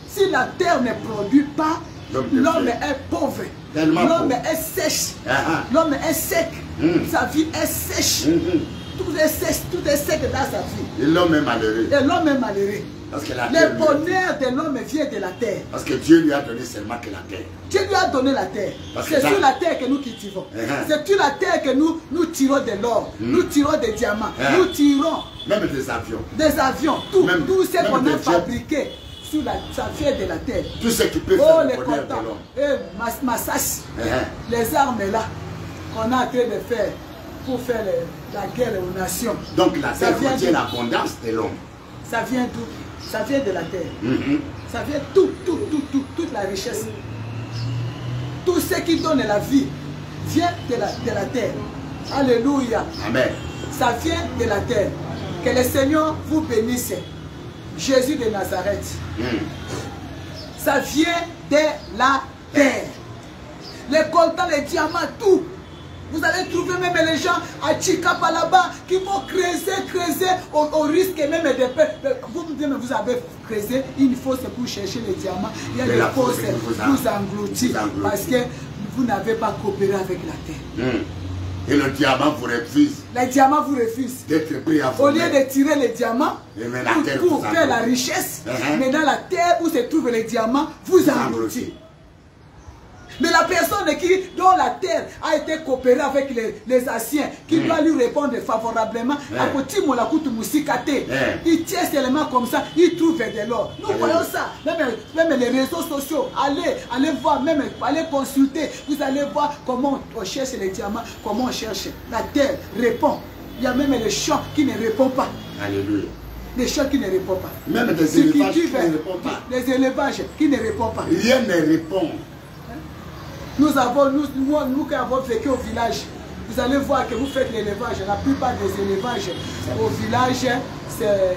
Si la terre ne produit pas, l'homme est pauvre. L'homme est sèche. L'homme est sec. Sa vie est sèche. Tout est sec dans sa vie. Et l'homme est malheureux. Et l'homme est malheureux. Parce que la Le terre bonheur de l'homme vient de la terre. Parce que Dieu lui a donné seulement que la terre. Dieu lui a donné la terre. C'est sur la terre que nous cultivons. C'est sur la terre que nous tirons de l'or. Nous tirons des diamants. Nous tirons même des avions. Des avions. Tout ce qu'on a fabriqué. Ça vient de la terre. Tout ce qui peut faire le bonheur de l'homme. Massas, les armes là qu'on a en train de faire pour faire la guerre aux nations. Donc la terre contient l'abondance de l'homme. Ça vient d'où? Ça vient de la terre. Ça vient toute la richesse. Tout ce qui donne la vie vient de la terre. Alléluia. Amen. Ça vient de la terre. Que le Seigneur vous bénisse. Jésus de Nazareth. Ça vient de la terre. Les coltans, les diamants, tout. Vous allez trouver même les gens à Chikapa là-bas qui vont creuser au risque même de peur. Vous me dites, mais vous avez creusé, il faut c'est pour chercher les diamants. Il y a des fosses vous engloutir parce que vous n'avez pas coopéré avec la terre. Et le diamant vous refuse. Les diamants vous refusent. D'être pris à vous. Au lieu de tirer les diamants pour faire la richesse, mais dans la terre où se trouvent les diamants, vous engloutir. Mais la personne dont la terre a été coopérée avec les Asiens, qui doit lui répondre favorablement, il tient seulement comme ça, il trouve de l'or. Nous voyons ça, même les réseaux sociaux, allez voir, même allez consulter, vous allez voir comment on cherche les diamants, comment on cherche. La terre répond. Il y a même les champs qui ne répondent pas. Alléluia. Les champs qui ne répondent pas. Même des élevages qui ne répondent pas. Les élevages qui ne répondent pas. Rien ne répond. Nous qui avons vécu au village, vous allez voir que vous faites l'élevage. La plupart des élevages au village, c'est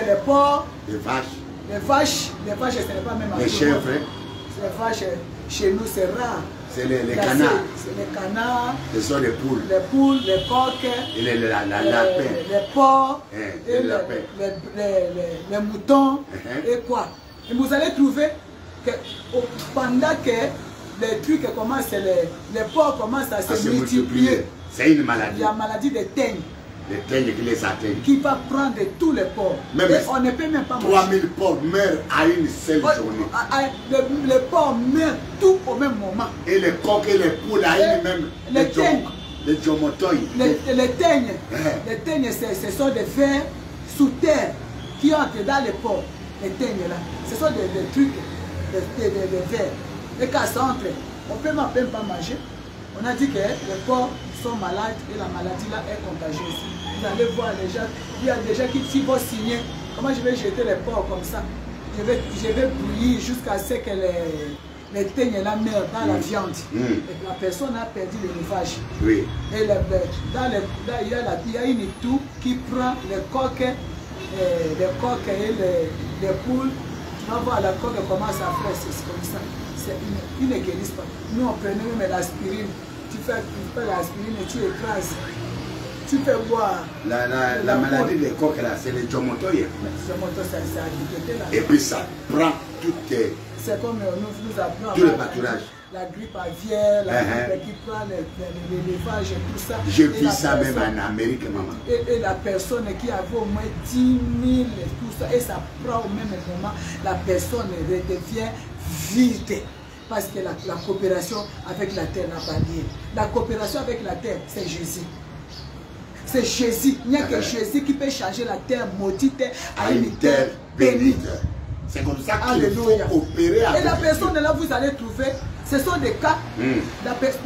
les porcs, les vaches. Les vaches, ce n'est pas même les chèvres. Les vaches, chez nous, c'est rare. C'est les canards. C'est les canards. Ce sont les poules. Les poules, les coqs. Et les lapins. Les porcs. Et les moutons. Et quoi? Et vous allez trouver que pendant que les trucs commencent, les porcs commencent à se multiplier. C'est une maladie. Il y a la maladie des teignes. Les teignes qui les atteignent. Qui va prendre tous les porcs. Et on ne peut même pas manger. 3000 porcs meurent à une seule journée. Les porcs meurent tout au même moment. Et les coqs et les poules à une même. Les teignes. Les jomotoïs. Les teignes, ce sont des vers sous terre qui entrent dans les porcs. Les teignes là. Ce sont des trucs, des vers. Et quand ça entre, on ne peut même pas manger. On a dit que les porcs sont malades et la maladie là est contagieuse. Vous allez voir les gens, il y a des gens qui vont signer. Comment je vais jeter les porcs comme ça? Je vais bouillir jusqu'à ce que les teignes là meurent dans la viande. Et la personne a perdu l'élevage. Oui. Et il y a une toux qui prend les coqs et les poules. Tu vas voir la coque commence à faire, c'est comme ça. Ils ne guérissent pas. Nous on prenait même l'aspirine. Tu fais l'aspirine et tu écrases. Tu fais boire. La maladie des coqs là, c'est les jomotoïs. Les jomotoïs, c'est agité là. Et puis ça prend toutes les... C'est comme nous appelons tout le pâturage. La grippe aviaire, la grippe qui prend l'élevage et tout ça. J'ai vu ça même en Amérique, maman. Et la personne qui avait au moins 10 000 et tout ça, et ça prend au même moment, la personne redevient vide. Parce que la coopération avec la terre n'a pas lieu. La coopération avec la terre, c'est Jésus. C'est Jésus. Il n'y a que Jésus qui peut changer la terre maudite à une terre bénite. C'est comme ça qu'il faut opérer avec. Et la personne là, vous allez trouver, ce sont des cas. Il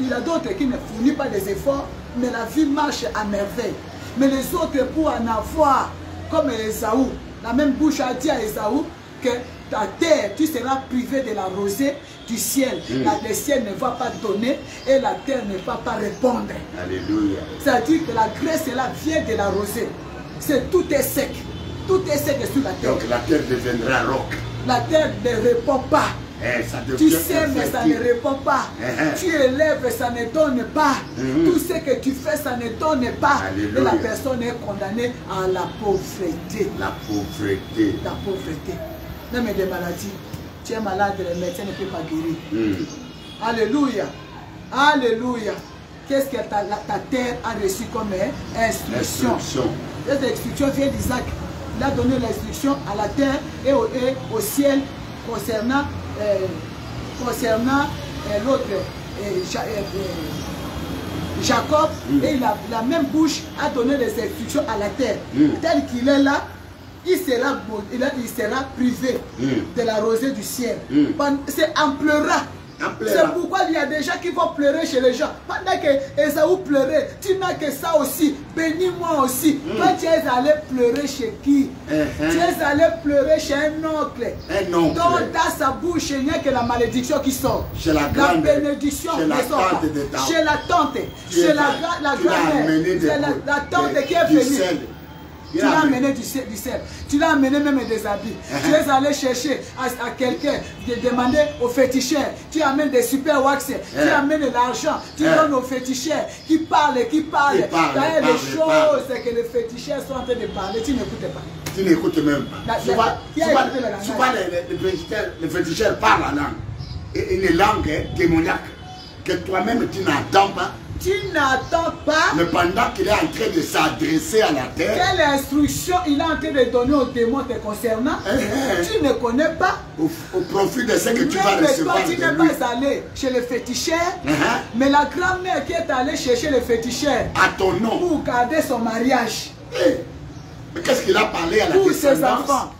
y a d'autres qui ne fournissent pas des efforts, mais la vie marche à merveille. Mais les autres, pour en avoir, comme les Esaü, La même bouche a dit à Ésaü que ta terre, tu seras privé de la rosée du ciel. Le ciel ne va pas donner et la terre ne va pas répondre. Alléluia. C'est-à-dire que la graisse là vient de la rosée. Tout est sec. Tout est sec sur la terre. Donc la terre deviendra roc. La terre ne répond pas. Tu sais, mais ça ne répond pas. Tu élèves, ça ne donne pas. Tout ce que tu fais, ça ne donne pas. Alléluia. Et la personne est condamnée à la pauvreté. La pauvreté. La pauvreté. Même des maladies. Tu es malade, le médecin ne peut pas guérir. Alléluia. Alléluia. Qu'est-ce que ta terre a reçu comme instruction? Cette instruction vient d'Isaac. Il a donné l'instruction à la terre et au ciel concernant l'autre Jacob. Et la même bouche a donné les instructions à la terre. Tel qu'il est là, il sera privé de la rosée du ciel. C'est en pleurant. C'est pourquoi il y a des gens qui vont pleurer chez les gens. Pendant que Ésaü pleurait, tu n'as que ça aussi. Bénis-moi aussi. Toi, tu es allé pleurer chez qui? Tu es allé pleurer chez un oncle. Donc, dans sa bouche, il n'y a que la malédiction qui sort. Chez la grande, bénédiction chez la tante de ta. Chez la tante. Chez la grand-mère. C'est la tante qui est venue. Tu l'as amené du sel. Tu l'as amené même des habits. Tu es allé chercher à quelqu'un, de demander aux féticheurs. Tu amènes des super wax. Tu amènes de l'argent. Tu donnes aux féticheurs qui parlent. Il y a des choses que les féticheurs sont en train de parler. Tu n'écoutes pas. Tu n'écoutes même pas. Souvent les féticheurs parlent en langue. Une langue démoniaque que toi-même tu n'entends pas. Tu n'attends pas. Mais pendant qu'il est en train de s'adresser à la terre. Quelle instruction il est en train de donner aux démons te concernant? Tu ne connais pas. Au profit de ce que tu vas recevoir. Toi, tu n'es pas allé chez les féticheurs. Mais la grand-mère qui est allée chercher les féticheurs. À ton nom. Pour garder son mariage. Mais qu'est-ce qu'il a parlé à la pour descendance? Ses enfants.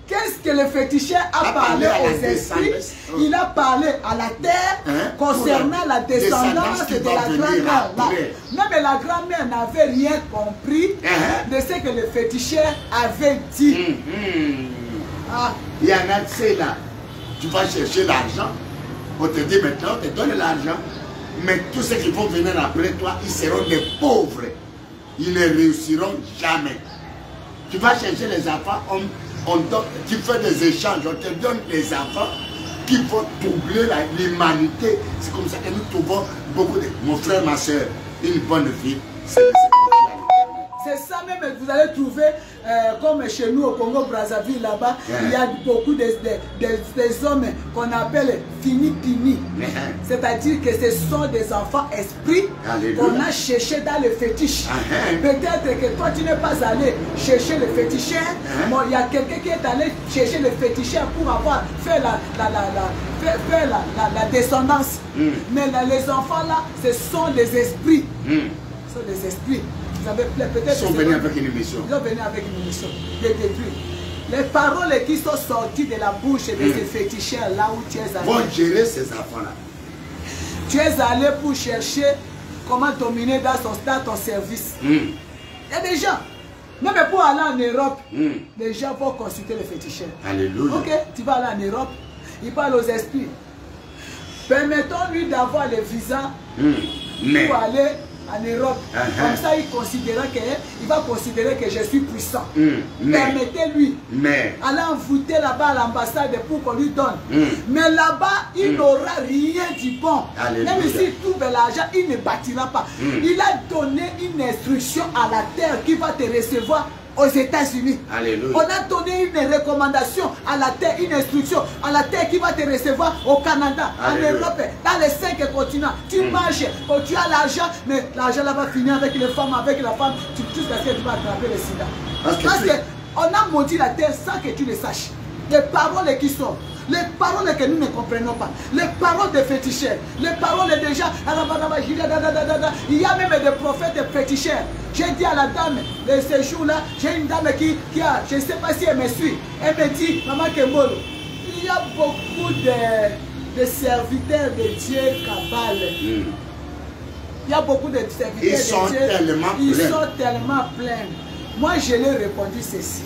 Qu'est-ce que le féticheur a parlé aux esprits? Il a parlé à la terre concernant la descendance de la grand-mère. Même la grand-mère n'avait rien compris de ce que le féticheur avait dit. Il y en a, c'est là. Tu vas chercher l'argent. On te dit maintenant, on te donne l'argent. Mais tous ceux qui vont venir après toi, ils seront des pauvres. Ils ne réussiront jamais. Tu vas chercher les enfants, tu fais des échanges, on te donne les enfants qui vont troubler l'humanité. C'est comme ça que nous trouvons beaucoup de... Mon frère, ma soeur, une bonne vie, c'est de se confier. C'est ça même, vous allez trouver, comme chez nous au Congo-Brazzaville, là-bas, il y a beaucoup des hommes qu'on appelle fini-pini. C'est-à-dire que ce sont des enfants esprits qu'on a cherché dans le fétiche. Peut-être que toi, tu n'es pas allé chercher le féticheur. Bon, il y a quelqu'un qui est allé chercher le féticheur pour avoir fait la descendance. Mais là, les enfants là, ce sont des esprits. Ce sont des esprits. Ils sont venus avec une mission. Ils sont venus avec une mission de détruire. Les paroles qui sont sorties de la bouche de ces féticheurs là où tu es allé. Vont gérer ces enfants-là. Tu es allé pour chercher comment dominer dans ton service. Il y a des gens, même pour aller en Europe, les gens vont consulter les féticheurs. Alléluia. Ok, tu vas aller en Europe, ils parlent aux esprits. Permettons-lui d'avoir le visa pour aller en Europe. Comme ça, il va considérer que je suis puissant. Permettez-lui. Allez envoûter là-bas à l'ambassade pour qu'on lui donne. Mais là-bas, il n'aura rien du bon. Alléluia. Même s'il trouve l'argent, il ne bâtira pas. Il a donné une instruction à la terre qui va te recevoir aux États-Unis. On a donné une recommandation à la terre, une instruction à la terre qui va te recevoir au Canada, en Europe, dans les 5 continents. Tu marches, tu as l'argent, mais l'argent là va finir avec les femmes, avec la femme, jusqu'à ce que tu vas attraper le sida. Parce qu'on a maudit la terre sans que tu le saches. Les paroles qui sont, les paroles que nous ne comprenons pas, les paroles des féticheurs, les paroles des gens, il y a même des prophètes féticheurs. J'ai dit à la dame, de ces jours-là, j'ai une dame qui a, je ne sais pas si elle me suit, elle me dit, Maman Kembolo, il y a beaucoup de serviteurs de Dieu cabal. Il y a beaucoup de serviteurs de Dieu. Ils sont tellement pleins. Moi, je leur ai répondu ceci.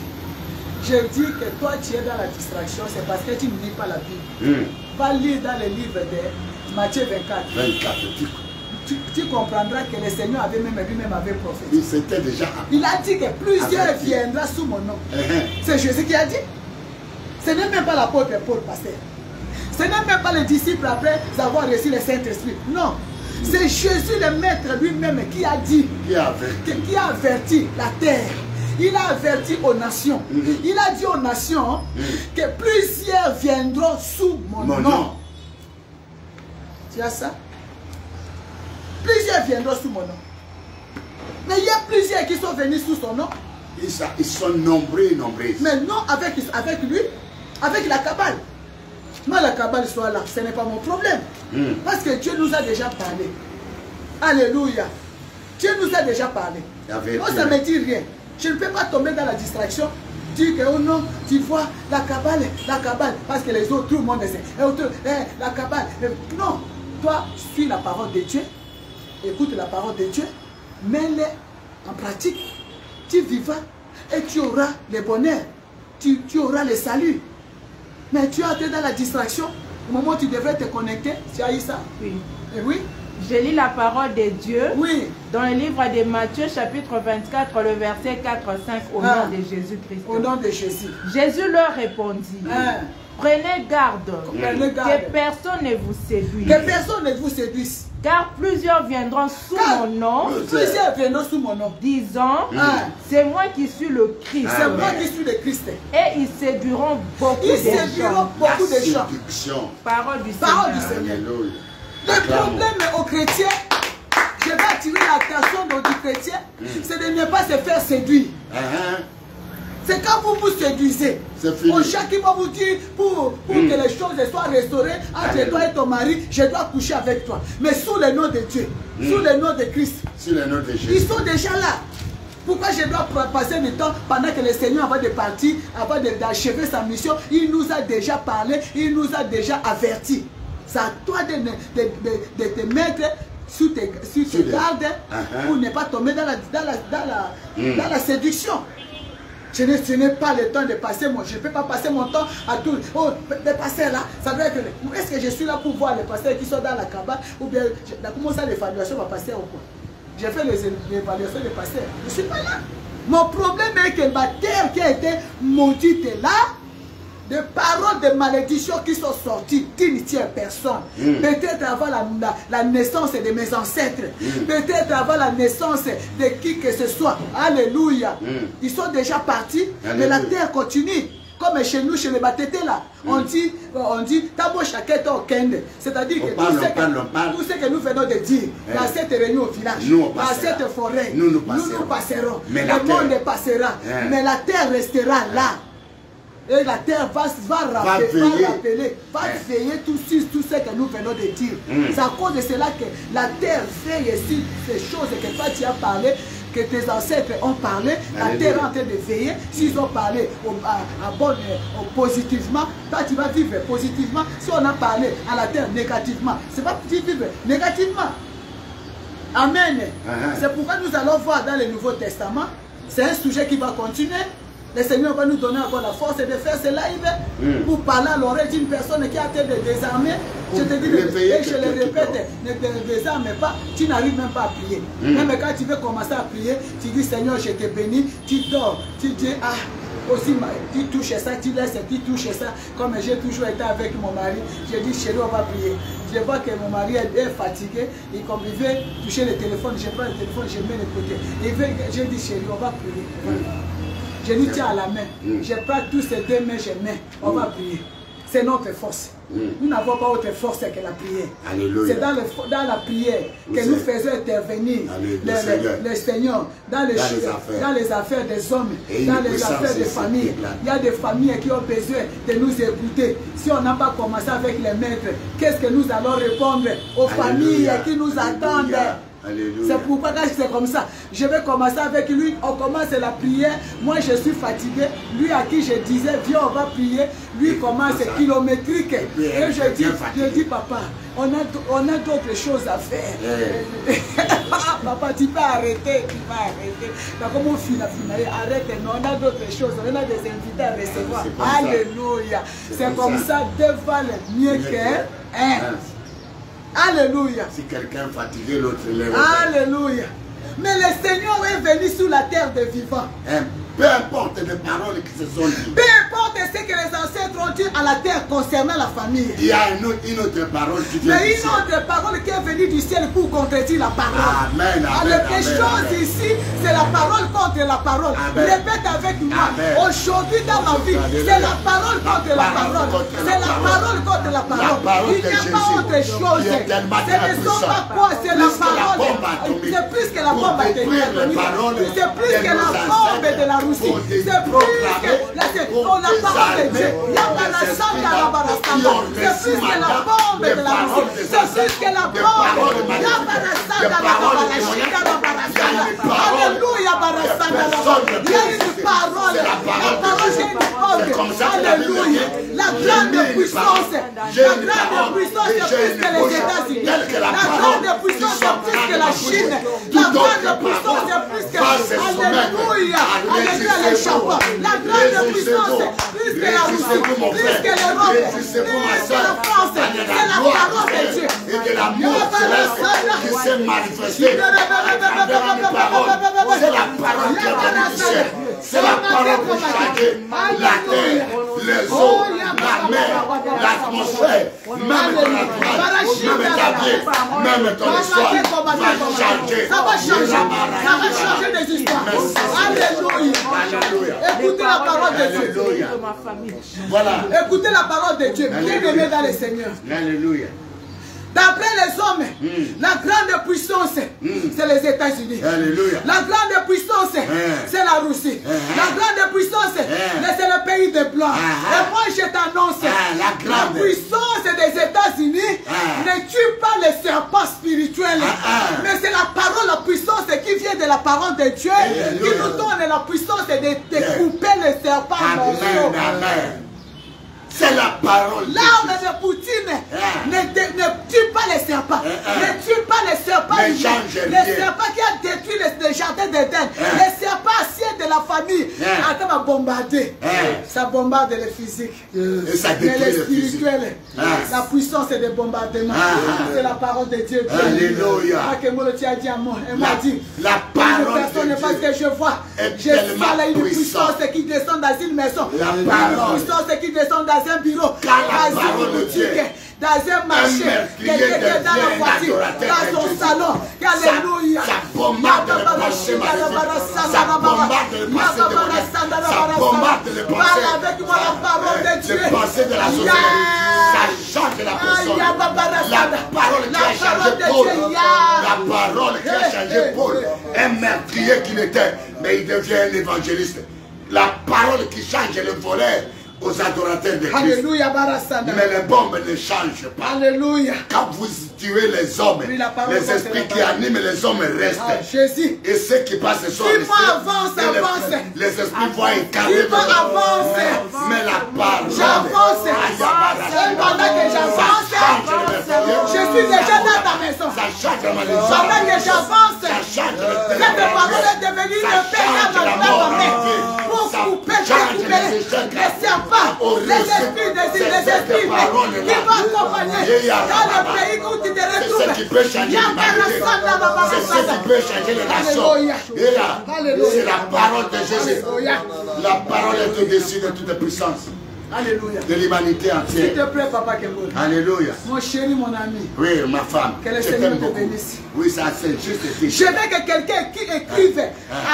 Je dis que toi tu es dans la distraction, c'est parce que tu ne lis pas la Bible. Va lire dans le livre de Matthieu 24. 24. Tu comprendras que le Seigneur avait lui-même avait prophétisé. C'était déjà. Il a dit que plusieurs viendront sous mon nom. C'est Jésus qui a dit. Ce n'est même pas l'apôtre Paul, pasteur. Ce n'est même pas les disciples après avoir reçu le Saint-Esprit. Non. C'est Jésus le Maître lui-même qui a dit, qui a averti la terre. Il a averti aux nations. Il a dit aux nations que plusieurs viendront sous mon nom. Tu as ça? Plusieurs viendront sous mon nom. Mais il y a plusieurs qui sont venus sous son nom. Ils sont nombreux. Mais non avec lui, avec la cabale. Moi, la cabale soit là, ce n'est pas mon problème. Parce que Dieu nous a déjà parlé. Alléluia. Dieu nous a déjà parlé. Moi, ça ne me dit rien. Je ne peux pas tomber dans la distraction. Dire que, oh non, tu vois, la cabale, parce que les autres, tout le monde sait. La cabale. Non, toi, suis la parole de Dieu. Écoute la parole de Dieu. Mets-les en pratique. Tu vivras et tu auras le bonheur. Tu auras le salut. Mais tu es dans la distraction. Au moment où tu devrais te connecter, tu as eu ça. Oui. Et oui. Je lis la parole de Dieu. Oui. Dans le livre de Matthieu, chapitre 24, le verset 4-5, au nom de Jésus-Christ. Au nom de Jésus. Jésus leur répondit. Prenez garde, que personne ne vous séduise. Que personne ne vous séduise. Car plusieurs viendront sous mon nom. Plusieurs viendront sous mon nom. Disant, c'est moi qui suis le Christ. C'est moi qui suis le Christ. Et ils séduiront beaucoup de gens. Parole du Seigneur. Le problème aux chrétiens, je vais attirer l'attention du chrétien, c'est de ne pas se faire séduire. C'est quand vous vous séduisez. Chacun va vous dire, pour que les choses soient restaurées entre toi et ton mari, je dois coucher avec toi. Mais sous le nom de Dieu, sous le nom de Christ, sous le nom de Jésus, ils sont déjà là. Pourquoi je dois passer du temps pendant que le Seigneur, avant de partir, avant d'achever sa mission, il nous a déjà parlé, il nous a déjà averti. C'est à toi de te mettre sous tes gardes pour ne pas tomber dans la séduction. Je n'ai pas le temps de passer, je ne peux pas passer mon temps à tout. Oh, les pasteurs là, ça veut dire que est-ce que je suis là pour voir les pasteurs qui sont dans la cabane ou bien comment ça l'évaluation va passer ou quoi? J'ai fait l'évaluation des pasteurs. Je ne suis pas là. Mon problème est que ma terre qui a été maudite est là. Des paroles de malédiction qui sont sorties, qui ne tiennent personne. Peut-être avant la naissance de mes ancêtres. Peut-être avant la naissance de qui que ce soit. Alléluia. Ils sont déjà partis, mais la terre continue. Comme chez nous, chez les Batétés là, on dit, Tabo Chaketo Kende. C'est-à-dire que tout ce que nous venons de dire, dans cette réunion au village, dans cette forêt, nous passerons. Le monde passera, mais la terre restera là. Et la terre va veiller tout ce que nous venons de dire. C'est à cause de cela que la terre veille ici ces choses que toi tu as parlé, que tes ancêtres ont parlé. La terre est en train de veiller. S'ils ont parlé positivement, toi tu vas vivre positivement. Si on a parlé à la terre négativement, c'est pas que tu vives négativement. Amen. C'est pourquoi nous allons voir dans le Nouveau Testament. C'est un sujet qui va continuer. Le Seigneur va nous donner encore la force de faire ce live pour parler à l'oreille d'une personne qui a été désarmée. Je te dis, et je le répète, ne te désarme pas, tu n'arrives même pas à prier. Même quand tu veux commencer à prier, tu dis Seigneur, je te bénis, tu dors, tu dis aussi, tu touches ça, tu laisses, tu touches ça. Comme j'ai toujours été avec mon mari, j'ai dit chérie, on va prier. Je vois que mon mari est fatigué, et comme il veut toucher le téléphone, je prends le téléphone, je mets le côté. J'ai dit chérie, on va prier. Je lui tiens à la main. Je prends tous ces deux mains, je mets. On va prier. C'est notre force. Nous n'avons pas autre force que la prière. C'est dans la prière que nous faisons intervenir le Seigneur dans les affaires des hommes, dans les affaires des familles. Il y a des familles qui ont besoin de nous écouter. Si on n'a pas commencé avec les maîtres, qu'est-ce que nous allons répondre aux familles qui nous attendent? C'est pourquoi quand c'est comme ça, je vais commencer avec lui, on commence la prière, moi je suis fatigué, lui à qui je disais viens on va prier, lui commence kilométrique, et je dis papa, on a d'autres choses à faire. Papa tu peux arrêter, mais comme on finit, arrête, non, on a d'autres choses, on a des invités à recevoir. Alléluia, c'est comme ça, deux valent mieux qu'un. Alléluia. Si quelqu'un est fatigué, l'autre lève. Alléluia. Mais le Seigneur est venu sur la terre des vivants. Peu importe les paroles qui se sont dites. Peu importe ce que les ancêtres ont dit à la terre concernant la famille. Il y a une autre parole qui vient du ciel. Mais une autre parole qui est venue du ciel pour contredire la parole. Amen. Les choses ici, c'est la parole contre la parole. Amen. Répète avec moi. Aujourd'hui dans ma vie, c'est la parole contre la parole. C'est la parole contre la parole. Il n'y a pas autre chose. Ce ne sont pas quoi, c'est la parole. C'est plus que la bombe atomique. C'est plus que la bombe de la Russie. C'est plus que la parole de Dieu. C'est plus que la bombe de la Russie. C'est plus que la bombe. Alléluia, il y a une parole. La parole, c'est une bombe. Alléluia. La grande puissance. La grande puissance, c'est plus que les États-Unis. La grande puissance, c'est plus que la Chine. La grande puissance, c'est plus que... Alléluia. Alléluia, les chapeaux. La grande puissance, plus que la Russie, plus que l'Europe, plus que la France. C'est la parole de Dieu. Et de l'amour céleste qui s'est manifesté à travers les paroles. C'est la parole qui est venue du ciel. C'est la parole qui change la terre, les eaux, la mer, l'atmosphère, même ton entourage, même ta vie, même ton histoire va changer. Ça va changer. Ça va changer des histoires. Alléluia. Écoutez la parole de Dieu. Voilà. Écoutez la parole de Dieu. Bien aimé dans le Seigneur. Alléluia. D'après les hommes, la grande puissance, c'est les États-Unis. La grande puissance, c'est la Russie. La grande puissance, c'est le pays des Blancs. Et moi, je t'annonce, la puissance des États-Unis ne tue pas les serpents spirituels. Mais c'est la parole, la puissance qui vient de la parole de Dieu qui nous donne la puissance de couper les serpents morceaux. C'est la parole. L'arme de Poutine ne tue pas les serpents. Ne tue pas les serpents. Les serpents qui ont détruit les jardins d'Éden. Les serpents anciens de la famille. Attends, va bombarder. Ça bombarde les physiques. Et ça détruit les spirituels. La puissance des bombardements. C'est la parole de Dieu. Alléluia. Elle m'a dit. La parole personne ne voit ce que je vois. Je sens une puissance qui descend dans une maison. Une puissance qui descend dans un bureau, dans une boutique, dans un marché, quelqu'un qui est dans la voiture, dans son salon. Alléluia. Ça bombarde le passé, ça bombarde le passé, ça bombarde le passé. Parle avec moi la parole de Dieu. Le passé de la société, ça change la personne. La parole qui a changé Paul, la parole qui a changé Paul, un meurtrier qu'il était, mais il devient un évangéliste. La parole qui change le voleur aux adorateurs de Christ. Alléluia, Barasana. Mais les bombes ne changent pas. Alléluia. Quand vous tuez les hommes, les esprits qui animent les hommes restent. Jésus. Et ceux qui passent sont restés. Avance. Les esprits vont incarner. Mais la parole. J'avance. Et pendant que j'avance, je suis déjà dans ta maison. Ça change ma maison. Pendant que j'avance, cette parole est devenue le père dans ma main. Pour couper les serpents. Les esprits qui vont accompagner dans le pays où tu te retrouves. C'est ce qui peut changer l'humanité. C'est ce qui peut changer les nations. Et là, c'est la parole de Jésus. La parole est au-dessus de toute puissance. Alléluia. De l'humanité entière. S'il te plaît, Papa Kembo. Alléluia. Mon chéri, mon ami. Oui, ma femme. Que le Seigneur te bénisse. Oui, ça c'est juste dit. Je veux que quelqu'un qui écrive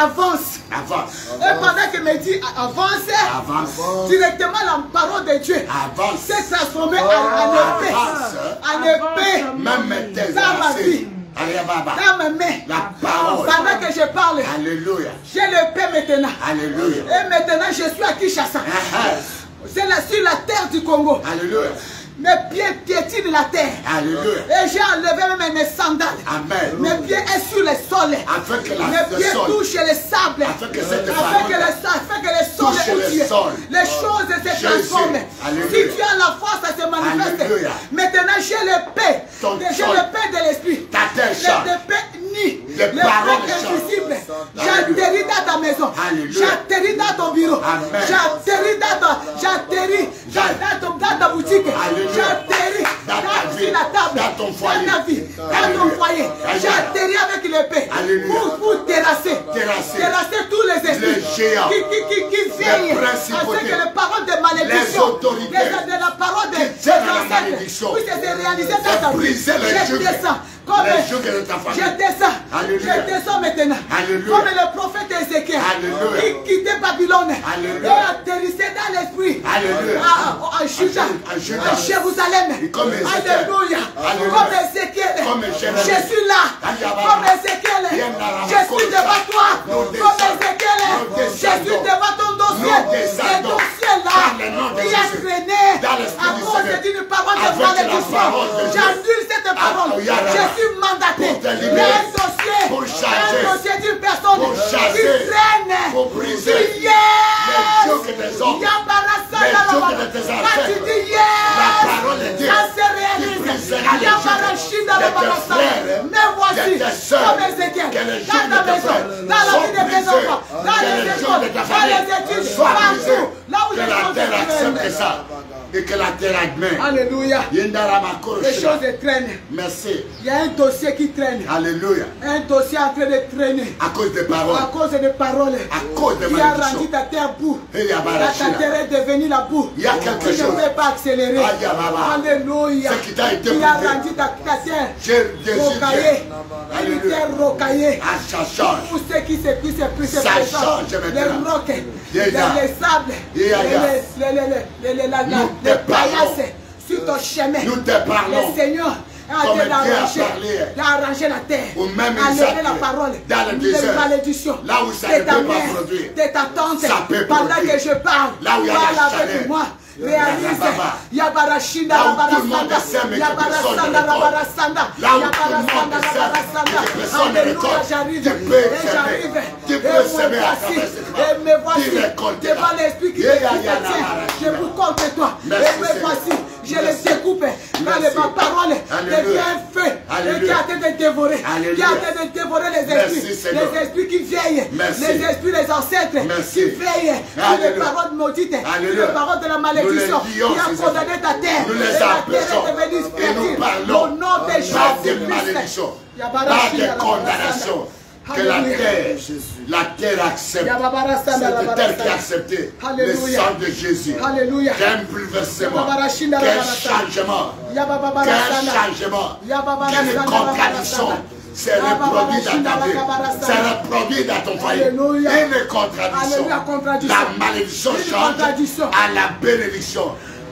avance. Avance. Et pendant qu'il me dit avance, directement la parole de Dieu s'est transformée en épée. En épée. Même tes dans ma vie. Dans mes mains. La parole. Pendant que je parle. Alléluia. J'ai l'épée maintenant. Alléluia. Et maintenant je suis à Kinshasa. C'est sur la terre du Congo. Alléluia. Mes pieds piétinent la terre. Alléluia. Et j'ai enlevé même mes sandales. Amen. Mes pieds sont sur le sol. Afin que mes pieds touchent le sable. Afin que cette afin que le sol les choses se transforment. Si tu as la foi, ça se manifeste. Alléluia. Maintenant, j'ai le paix. J'ai le paix de l'esprit. Le paix ni le paix invisible. J'atterris dans ta maison. J'atterris dans ton bureau. J'atterris dans ta boutique. J'atterris dans la table. Dans ton foyer. J'atterris avec le paix. Pour terrasser tous les esprits qui veillent afin que les paroles de malédiction, de la parole de malédiction puissent se réaliser dans ta vie. Je descends maintenant. Comme le prophète Ézéchiel qui quittait Babylone et atterrissait dans l'esprit à Juda, à Jérusalem. Alléluia. Comme Ézéchiel, je suis là. Comme Ézéchiel, je suis devant toi. Comme Ézéchiel, je suis devant ton dossier. Le dossier là qui a traîné à cause d'une parole de malédiction. J'annule cette parole. Je suis mandaté. Il y a un dossier d'une personne qui traîne, pour briser les jours que des hommes, les jours que tes enfants, la parole de Dieu qui brisera les jours de tes frères, de tes soeurs, que les jours de tes frères sont brisés, que les jours de ta famille soient brisés, que la terre accepte ça. Et que la terre admet. Alléluia. Les choses traînent. Merci. Il y a un dossier qui traîne. Alléluia. Un dossier en train de traîner. À cause des paroles. À cause des paroles. À cause des malédictions. Qui a rendu ta terre boue. Ta terre est devenue la boue. Il y a quelque chose. Tu ne peux pas accélérer. Alléluia. Ce qui t'a été qui a rendu ta terre rocaillée. Une terre rocaillée. Ça change. Pour ceux qui se puissent plus se présenter. Les rocs. Les sables. Les paillasses sur ton chemin. Nous te parlons. Le Seigneur a arrangé la terre. Ou même a levé la parole. Dans le désert. Malédiction. Là où ça ne peut pas produire. De ta tante. Pendant que je parle. Là où il y a la chaleur. Moi. Réalise. Yabarashinda Rabarasanda. Yabarasanda Rabarasanda. Yabarasanda Rabarasanda. Alléluia, j'arrive. Tu peux s'aimer à travers cette et me voici devant l'esprit qui te tient. Je vous compte toi. Et me voici. Je les découpe. Quand ma parole devient un feu. Et qui a été de dévorer. Qui a été de dévorer les esprits. Les esprits qui veillent. Les esprits, les ancêtres qui veillent. Sur les paroles maudites. Sur les paroles de la malédiction. Qui a condamné ta terre. Nous les appelons. Et nous parlons. Au nom de Jésus. Pas de malédiction. Pas de condamnation. Que la terre accepte. Cette terre qui a accepté le sang de Jésus. Alléluia. Qu'un bouleversement. Qu'un changement. Qu'une contradiction. C'est reproduit dans ta vie. C'est reproduit dans ton foyer. Une contradiction. La malédiction change à la bénédiction.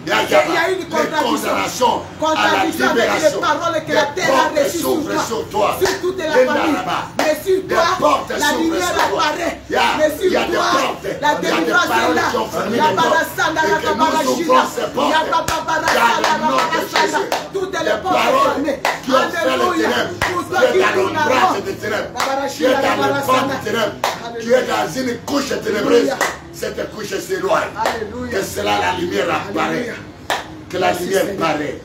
Il y a une condamnation à la libération. Les portes s'ouvrent sur toi. Sur toute la famille. Mais sur toi, la lumière apparaît. Mais sur toi, la délivrance est là. Toutes les portes fermées. Qui ont fait le ténèbre. Tu es dans l'ombrage des ténèbres. Tu es dans le vent des ténèbres. Tu es dans une couche ténébreuse. Cette couche s'éloigne. Que cela, la lumière apparaît. Que la lumière paraît.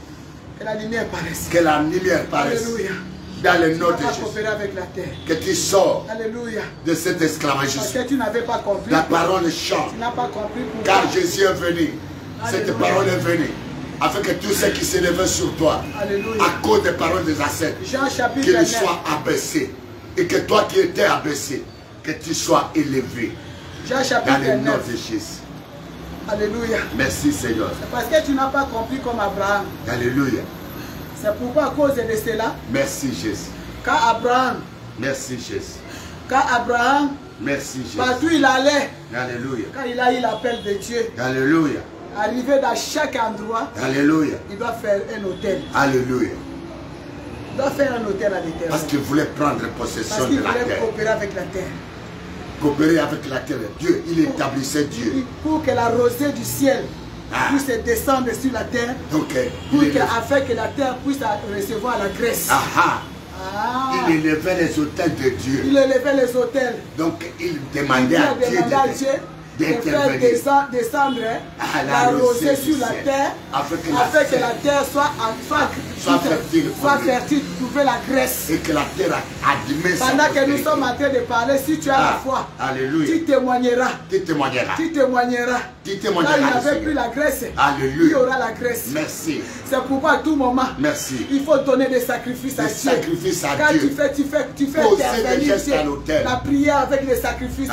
Que la lumière paraisse. Que la lumière paraisse. Dans le nom de Jésus. Que tu sors de cet esclavagisme. Parce que tu n'avais pas compris. La parole change. Tu n'as pas compris pourquoi. Car Jésus est venu. Cette parole est venue. Afin que tous ceux qui s'élèvent sur toi, à cause des paroles des ancêtres, qu'ils soient abaissés. Et que toi qui étais abaissé, que tu sois élevé. Jean chapitre 9. Dans le nom de Jésus. Alléluia. Merci Seigneur. C'est parce que tu n'as pas compris comme Abraham. Alléluia. C'est pourquoi à cause de cela. Merci Jésus. Quand Abraham. Merci Jésus. Quand Abraham. Merci Jésus. Partout il allait. Alléluia. Quand il a eu l'appel de Dieu. Alléluia. Arrivé dans chaque endroit. Alléluia. Il doit faire un hôtel. Alléluia. Il doit faire un hôtel à l'Éternel. Parce qu'il voulait prendre possession de la terre. Parce qu'il voulait coopérer avec la terre. Coopérer avec la terre. Dieu, il établissait Dieu. Pour que la rosée du ciel puisse descendre sur la terre, afin que la terre puisse recevoir la graisse. Il élevait les autels de Dieu. Il élevait les autels. Donc il demandait à Dieu de faire descendre la rosée sur la terre, afin que la terre soit fertile, trouver la graisse. Et que la terre admet ça. Pendant que nous sommes en train de parler, si tu as la foi, tu témoigneras. Quand il n'y avait plus la graisse, il y aura la graisse. Merci. C'est pourquoi à tout moment, il faut donner des sacrifices à Dieu. Quand tu fais intervenir la prière avec les sacrifices,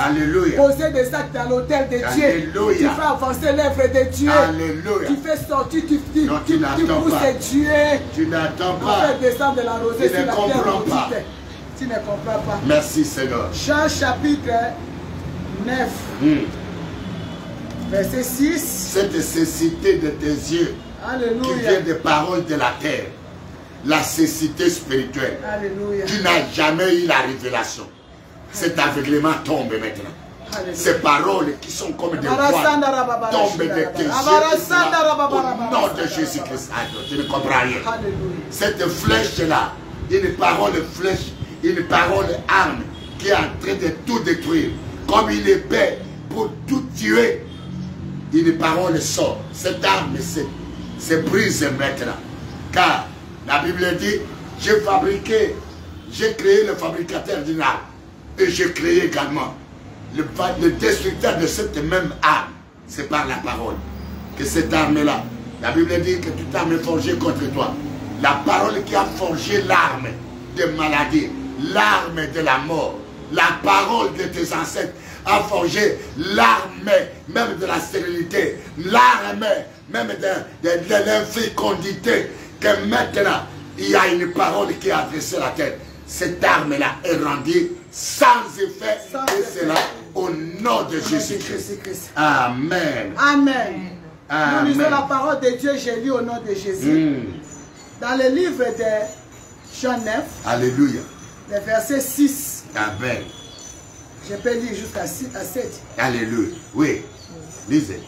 poser des actes à l'autel de Dieu, tu fais avancer l'œuvre de Dieu, tu fais sortir, tu pousses Dieu, tu n'attends tu pas, fais descendre la rosée sur la terre. Tu ne comprends pas. Merci Seigneur. Jean chapitre 9, verset 6. Cette cécité de tes yeux qui vient des paroles de la terre, la cécité spirituelle. Alléluia. Tu n'as jamais eu la révélation. Cet aveuglement tombe maintenant. Alléluia. Ces paroles qui sont comme des voiles tombent de tes yeux. Au nom de Jésus-Christ. Tu ne comprends rien. Alléluia. Cette flèche-là, une parole flèche, une parole arme qui est en train de tout détruire. Comme une épée pour tout tuer. Une parole sort. Cette arme se brise maintenant. Car la Bible dit, j'ai créé le fabricateur d'une arme. Et j'ai créé également le destructeur de cette même arme. C'est par la parole que cette arme-là, la Bible dit que toute arme est forgée contre toi. La parole qui a forgé l'arme de maladie, l'arme de la mort, la parole de tes ancêtres a forgé l'arme même de la stérilité, l'arme même de l'infécondité, que maintenant il y a une parole qui a adressé la tête. Cette arme-là est rendue sans effet, et c'est là au nom de Jésus-Christ. Amen. Amen. Nous lisons la parole de Dieu, j'ai lu au nom de Jésus. Dans le livre de Jean 9, Alléluia. le verset 6. Amen. Je peux lire jusqu'à 7. Alléluia. Oui. Lisez.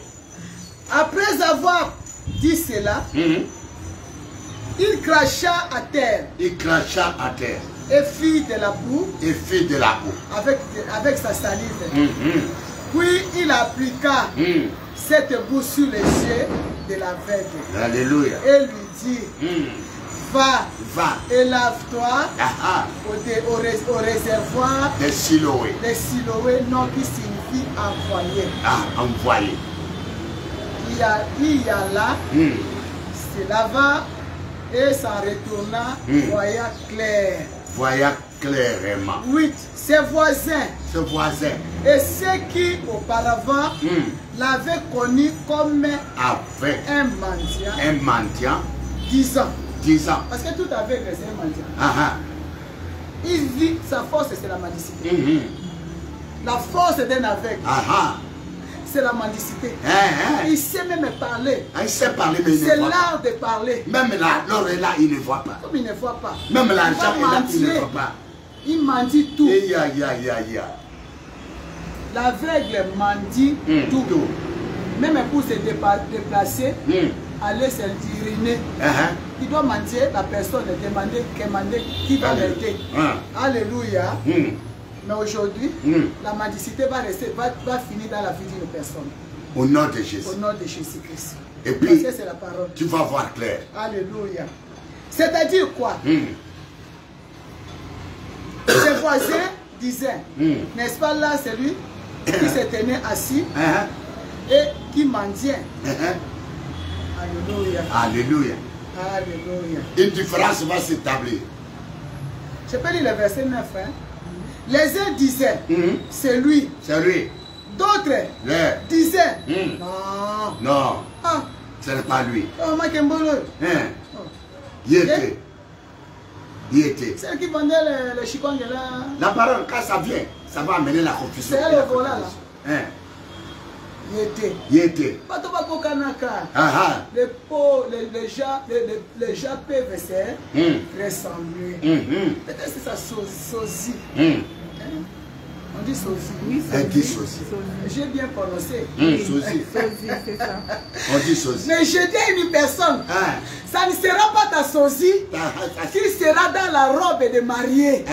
Après avoir dit cela, il cracha à terre. Il cracha à terre. Et fit de la boue. Et fit de la boue. Avec sa salive. Puis il appliqua cette boue sur les yeux de l'aveugle. Alléluia. Et lui dit, va et lave-toi au réservoir de Siloé. De Siloé, nom qui signifie envoyer. Envoyer. Il y alla, se lava et s'en retourna, voyant clair. Voyant clairement. 8. Ses voisins. Ses voisins. Et ceux qui auparavant l'avaient connu comme un mendiant. Un mendiant. 10 ans. 10 ans. Parce que tout aveugle, c'est un mendiant. Il vit, sa force, c'est la mendicité. La force d'un aveugle, c'est la mendicité. Il sait même parler. Il sait parler, mais il ne voit pas. C'est l'art de parler. Même là, l'or est là, il ne voit pas. Comme il ne voit pas. Même l'argent est là, il ne voit pas. Il mendie tout. L'aveugle mendie tout. Même pour se déplacer, aller se diriner. Il doit mendier la personne et demander qui va l'aider. Alléluia. Mais aujourd'hui, la mendicité va finir dans la vie d'une personne. Au nom de Jésus. Au nom de Jésus-Christ. Et puis, c'est la parole. Tu vas voir clair. Alléluia. C'est-à-dire quoi? Ses voisins disaient, n'est-ce pas là, c'est lui qui se tenait assis et qui mendiait. Alléluia. Alléluia. Alléluia. Une différence va s'établir. Je peux lire le verset 9. Les uns disaient, c'est lui. C'est lui. D'autres disaient, non. Non. Ce n'est pas lui. Oh, Makembolo. Il était. C'est elle qui vendait le chikwang là. La parole, quand ça vient, ça va amener la confusion. C'est elle le volant là. Il était. Les gens peuvent se ressembler. Peut-être c'est ça sosie. On dit sosie. Oui, Elle dit sosie. sosie. J'ai bien prononcé. Sosie. Sosie, c'est ça. On dit sosie. Mais je dis à une personne, ça ne sera pas ta sosie qui sera dans la robe de mariée.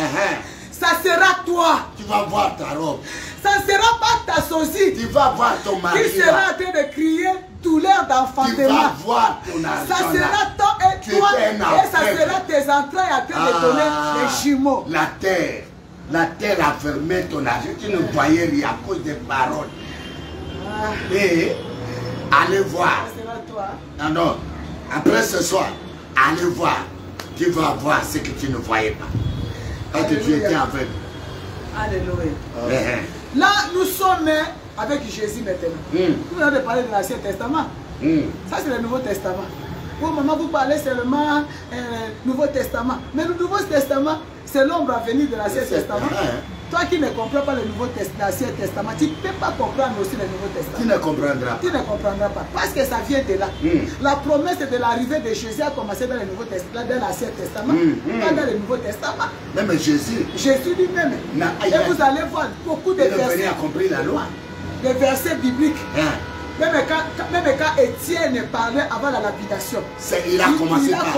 Ça sera toi. Tu vas voir ta robe. Ça ne sera pas ta sosie. Tu vas voir ton mari. Qui sera en train de crier douleur d'enfantement. Tu vas voir ton argent. Ça sera toi et toi. Et ça sera tes entrailles en train de donner des jumeaux. La terre a fermé ton argent. Tu ne voyais rien à cause des paroles. Et allez voir. Ça sera toi. Non, non. Après ce soir, allez voir. Tu vas voir ce que tu ne voyais pas. Parce que tu étais aveugle. Alléluia. Là, nous sommes avec Jésus maintenant. Nous allons parler de l'Ancien Testament. Ça, c'est le Nouveau Testament. Oh, maman, vous parlez seulement Nouveau Testament. Mais le Nouveau Testament, c'est l'ombre à venir de l'Ancien Testament. Toi qui ne comprends pas l'Ancien Testament, tu ne peux pas comprendre aussi le Nouveau Testament. Tu ne comprendras pas. Tu ne comprendras pas. Parce que ça vient de là. La promesse de l'arrivée de Jésus a commencé dans le Nouveau Testament, dans l'Ancien Testament, pas dans le Nouveau Testament. Même Jésus. Jésus lui-même. Et vous allez voir beaucoup de versets. Il a compris la loi. Des versets bibliques. Même quand Étienne parlait avant la lapidation, il a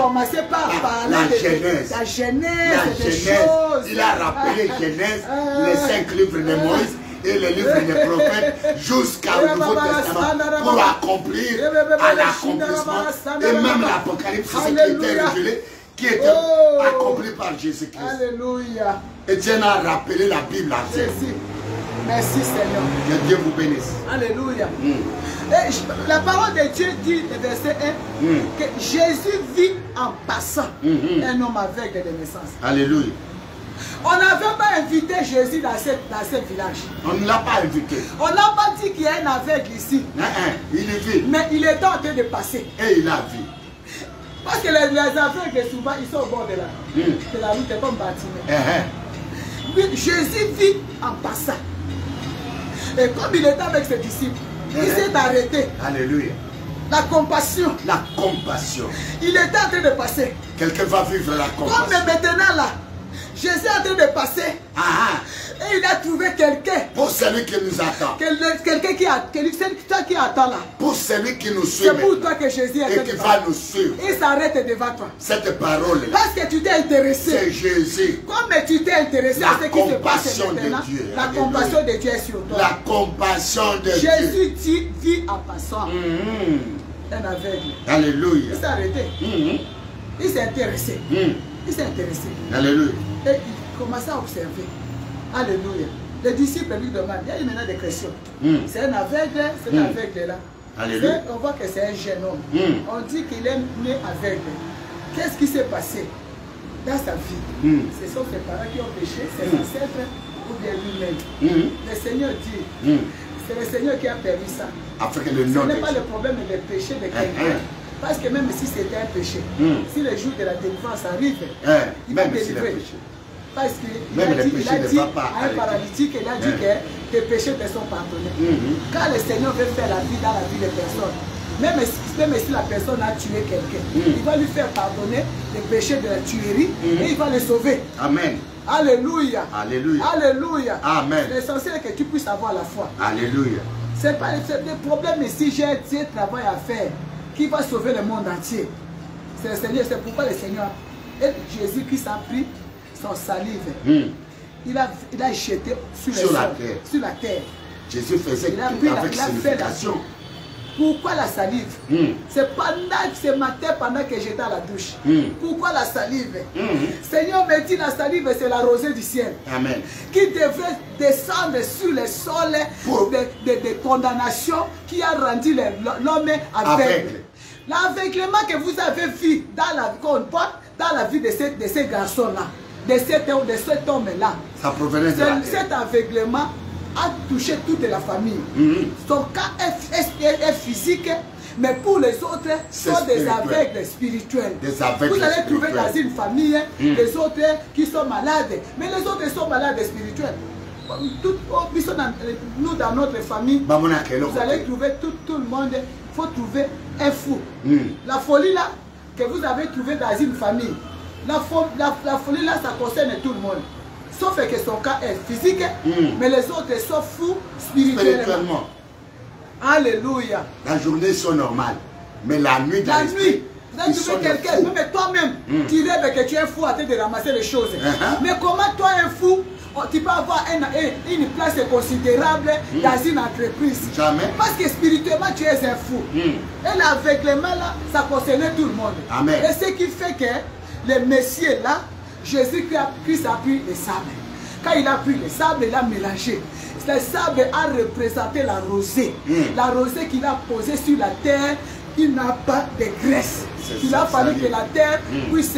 commencé par parler de la Genèse, des choses. Il a rappelé Genèse, les 5 livres de Moïse et les livres des prophètes jusqu'au Nouveau Testament pour accomplir à l'accomplissement. Et même l'Apocalypse, ce qui était révélé, qui était accompli par Jésus-Christ. Alléluia. Étienne a rappelé la Bible à Dieu. Merci Seigneur. Que Dieu vous bénisse. Alléluia. Et la parole de Dieu dit, verset 1, que Jésus vit en passant un homme aveugle de naissance. Alléluia. On n'avait pas invité Jésus dans ce village. On ne l'a pas invité. On n'a pas dit qu'il y a un aveugle ici. Il vit. Mais il était en train de passer. Et il a vu. Parce que les aveugles, souvent, ils sont au bord de la route comme Bartimée. Jésus vit en passant. Et comme il était avec ses disciples, il s'est arrêté. Alléluia. La compassion. La compassion. Il était en train de passer. Quelqu'un va vivre la compassion. Comme maintenant là, Jésus est en train de passer. Et il a trouvé quelqu'un. Pour celui qui nous attend. Quelqu'un qui attend là. Pour celui qui nous suit. C'est pour toi que Jésus est en train de passer. Et qui va nous suivre. Il s'arrête devant toi. Cette parole là. Parce que tu t'es intéressé. C'est Jésus. Comme tu t'es intéressé à ce qui se passe maintenant. La compassion de Dieu est sur toi. La compassion de Dieu. Jésus vit en passant. Un aveugle. Alléluia. Il s'est arrêté. Il s'est intéressé. Il s'est intéressé. Alléluia. Et il commençait à observer. Alléluia. Les disciples lui demandent, il y a eu maintenant des questions. C'est un aveugle, c'est un aveugle là. Alléluia. On voit que c'est un jeune homme. On dit qu'il est né aveugle. Qu'est-ce qui s'est passé dans sa vie? Ce sont ses parents qui ont péché, ses ancêtres ou bien lui-même. Le Seigneur dit, c'est le Seigneur qui a permis ça. Afin que le nom ce n'est pas le problème de péché de quelqu'un. Parce que même si c'était un péché, si le jour de la délivrance arrive, il va délivrer. Parce qu'il a dit à un paralytique, il a dit que tes péchés te sont pardonnés. Quand le Seigneur veut faire la vie dans la vie de personne, même si la personne a tué quelqu'un, il va lui faire pardonner les péchés de la tuerie et il va le sauver. Amen. Alléluia. Alléluia. Alléluia. Amen. L'essentiel est que tu puisses avoir la foi. Alléluia. C'est pas le problème ici, j'ai un travail à faire qui va sauver le monde entier. C'est le Seigneur, c'est pourquoi le Seigneur et Jésus-Christ a pris son salive. Il a jeté sur la terre. Jésus faisait tout avec signification. Pourquoi la salive? C'est ce matin pendant que j'étais à la douche. Pourquoi la salive? Seigneur me dit la salive c'est la rosée du ciel. Amen. Qui devrait descendre sur le sol de condamnation qui a rendu l'homme aveugle. L'aveuglement que vous avez vu dans la vie de ces garçons-là, de cet homme-là, ça provenait de la cet aveuglement a touché toute la famille. Son cas est physique, mais pour les autres, sont des aveugles spirituels. Vous allez trouver dans une famille des autres qui sont malades, mais les autres sont malades spirituels. Nous, dans notre famille, vous allez trouver tout le monde. Il faut trouver un fou. La folie là, que vous avez trouvé dans une famille, la folie là, ça concerne tout le monde. Sauf que son cas est physique, mais les autres sont fous spirituellement. Alléluia. La journée, ils sont normales, mais la nuit, la nuit, vous avez quelqu'un, mais toi-même, tu rêves que tu es fou à te de ramasser les choses. Mais comment toi, un fou, tu peux avoir une place considérable dans une entreprise? Jamais. Parce que spirituellement, tu es un fou. Et l'aveuglement, là, ça concernait tout le monde. Amen. Et ce qui fait que le Messie là, Jésus-Christ a pris le sable. Quand il a pris le sable, il a mélangé. Le sable a représenté la rosée. La rosée qu'il a posée sur la terre, il n'a pas de graisse. Il a fallu que la terre puisse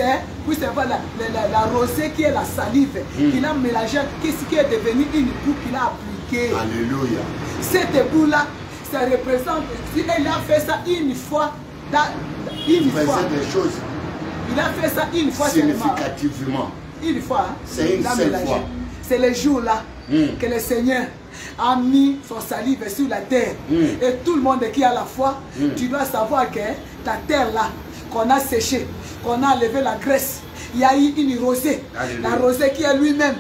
avoir la rosée qui est la salive. Il a mélangé ce qui est devenu une boue qu'il a appliquée. Alléluia. Cette boue-là, ça représente, il a fait ça une fois. Il faisait des choses. Il a fait ça une fois significativement. Une fois. C'est une seule fois. C'est le jour-là que le Seigneur a mis son salive sur la terre. Et tout le monde qui a la foi, tu dois savoir que ta terre-là, qu'on a séché, qu'on a enlevé la graisse, il y a eu une rosée. Alléluia. La rosée qui est lui-même,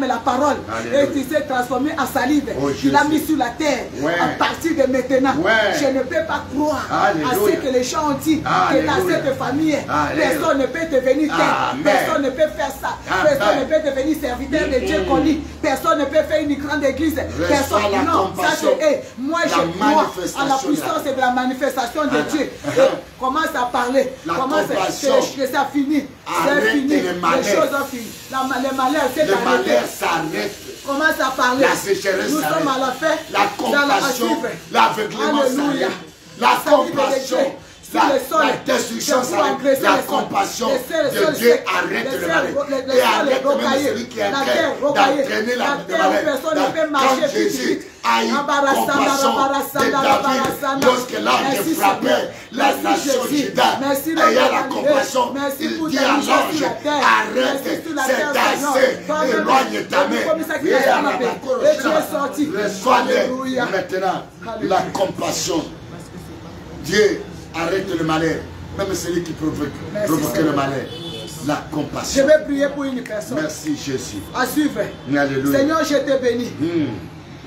la parole. Alléluia. Et qui s'est transformée en salive. Oh, il l'a mis sur la terre. À partir de maintenant, je ne peux pas croire à ce que les gens ont dit. Que dans cette famille, personne ne peut devenir tel. Personne ne peut faire ça. Personne ne peut devenir serviteur de Dieu connu. Personne ne peut faire une grande église. Personne. Non, ça c'est moi je crois à la puissance de la manifestation de Dieu. Commence à parler. Commence que ça finit. C'est fini. Les choses ont fini. Les malheurs s'arrêtent. Commence à parler. La sécheresse nous sommes à la fin. La compassion, l'aveuglement s'arrête. La compassion, la destruction s'arrête. La compassion de Dieu arrête le mal. Et arrête même celui qui est en train d'entraîner la maladie. Quand Jésus a eu compassion de David, lorsque l'ange frappait la nation Juda, ayant la compassion, il dit à l'ange, arrête, c'est assez, éloigne ta main. Reçois-les maintenant la compassion. Dieu arrête le malheur, même celui qui provoque le malheur. La compassion. Je vais prier pour une personne. Merci Jésus. À suivre. Alléluia. Seigneur, je te bénis.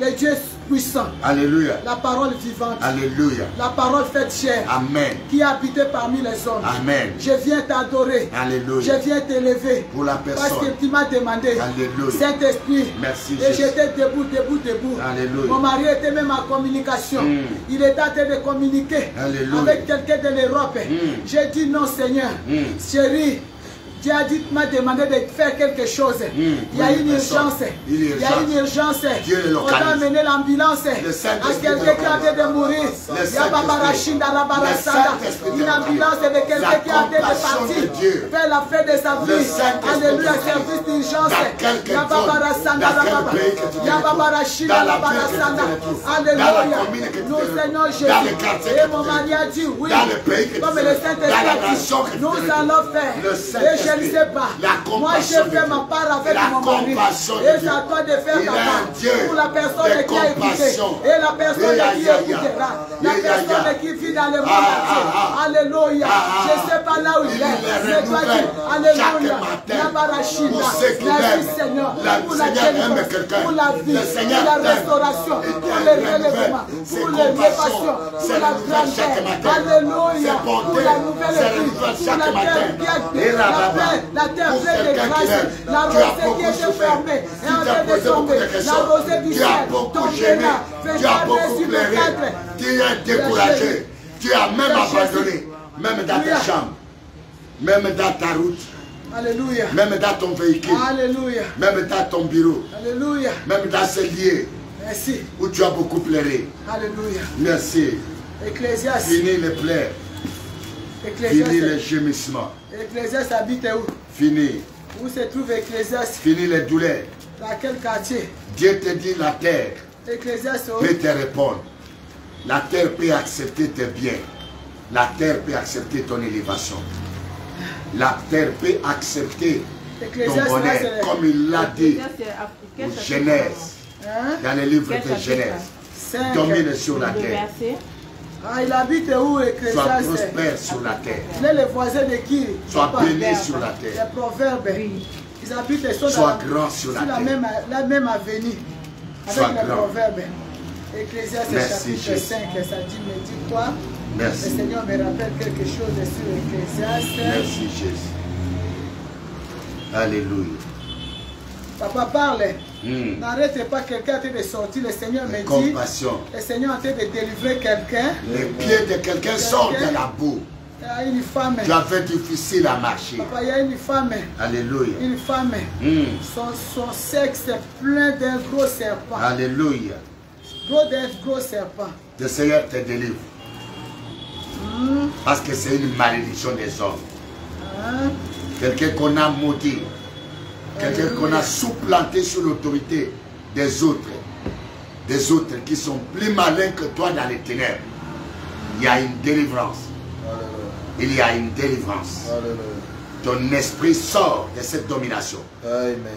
Le Dieu puissant. Alléluia. La parole vivante. Alléluia. La parole faite chair. Amen. Qui habitait parmi les hommes. Amen. Je viens t'adorer. Alléluia. Je viens t'élever. Pour la personne. Parce que tu m'as demandé. Alléluia. Saint-Esprit. Merci et Jésus. j'étais debout. Alléluia. Mon mari était même en communication. Il était en train de communiquer. Alléluia. Avec quelqu'un de l'Europe. J'ai dit non Seigneur. Chérie. Dieu m'a demandé de faire quelque chose. Il y a une urgence. Il y a une urgence. On doit amener l'ambulance à quelqu'un qui a envie de mourir. Il y a une ambulance de quelqu'un qui a envie de partir. Faire la fête de sa vie. Alléluia, service d'urgence. Alléluia. Nous Seigneur Jésus. Et mon mari a dit oui. Comme le Saint-Esprit. Nous allons faire. Je ne sais pas. Moi, j'ai fait ma part avec mon mari. Et c'est à toi de faire ta part. Pour la personne qui a écouté. Et la personne qui écoutera. La personne qui vit dans le monde entier. Alléluia. Je ne sais pas là où il est. C'est toi qui. Alléluia. Merci Seigneur. Pour la délivrance. Pour la vie. Pour la restauration. Pour le relèvement. Pour l'élévation. Pour la grandeur. Alléluia. Pour la nouvelle vie. Pour la terre qui a la terre pleine de grâce, la rosée qui était fermée et en train de tomber, la rosée du ciel tombera, tu as beaucoup pleuré, tu es découragé, tu as même abandonné, même dans ta chambre, même dans ta route, Alléluia. Même dans ton véhicule, Alléluia. Même dans ton bureau, Alléluia. Même dans ce lieu, merci, où tu as beaucoup pleuré. Alléluia. Merci. Ecclésiaste. Fini les pleurs. Fini les gémissements. Ecclésiaste habite où? Fini. Où se trouve Ecclésiaste? Fini les douleurs. Dans quel quartier? Dieu te dit la terre Ecclésiaste peut te répondre. La terre peut accepter tes biens. La terre peut accepter ton élévation. La terre peut accepter ton bonheur. Comme il l'a dit au Genèse. Dans le livre de Genèse. Domine sur la terre. Ah, il habite où, Ecclésiaste? Sois prospère sur la terre. Il est le voisin de qui? Sois béni sur la terre. Les proverbes. Ils habitent et sont Sois grand sur la terre. La même avenue. Sois Avec le grand. proverbe. Ecclésiaste chapitre Jésus. 5, ça dit, me dit quoi? Merci. Le Seigneur me rappelle quelque chose sur Ecclésiaste. Merci Jésus. Alléluia. Papa parle. N'arrête pas quelqu'un en train de sortir. Le Seigneur me dit. Compassion. Le Seigneur en train de délivrer quelqu'un. Les pieds de quelqu'un sortent de la boue. Il y a une femme. Tu as fait difficile à marcher. Papa, il y a une femme. Alléluia. Une femme. Son sexe est plein d'un gros serpent. Alléluia. Gros serpent. Le Seigneur te délivre. Parce que c'est une malédiction des hommes. Quelqu'un qu'on a maudit. Quelqu'un qu'on a supplanté sur l'autorité des autres. Des autres qui sont plus malins que toi dans les ténèbres. Il y a une délivrance. Il y a une délivrance. Ton esprit sort de cette domination.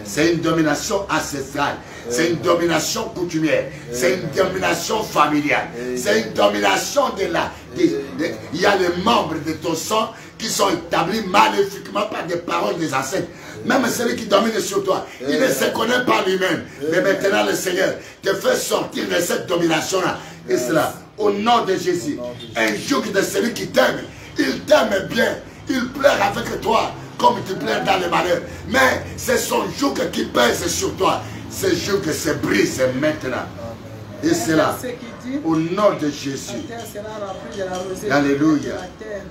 C'est une domination ancestrale. C'est une domination coutumière. C'est une domination familiale. C'est une domination de la... Il y a les membres de ton sang qui sont établis maléfiquement par des paroles des ancêtres. Même celui qui domine sur toi, il ne se connaît pas lui-même. Mais maintenant le Seigneur te fait sortir de cette domination-là. Et cela, au nom de Jésus, un joug de celui qui t'aime, il t'aime bien. Il pleure avec toi comme tu pleures dans le malheur. Mais c'est son joug qui pèse sur toi. Ce joug se brise maintenant. Et c'est là, au nom de Jésus. La terre sera remplie de la rosée. Alléluia. La terre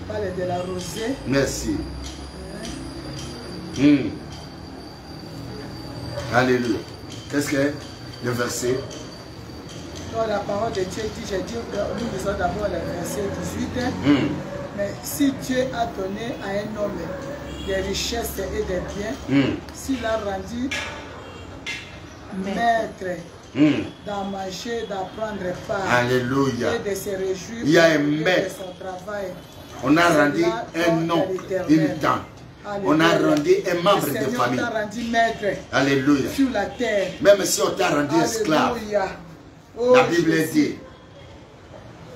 parle de la rosée. Merci. Alléluia. Qu'est-ce que le verset? Dans la parole de Dieu dit, j'ai dit, nous lisons d'abord le verset 18. Mais si Dieu a donné à un homme des richesses et des biens, s'il a rendu maître d'en manger, d'apprendre part, Alléluia. et de se réjouir Il y a un de maître. son travail. On a rendu un nom, une tante. On a rendu un membre de famille. On t'a rendu maître Alléluia. sur la terre. Même si on t'a rendu esclave. Alléluia. Oh, La Bible Jésus. dit.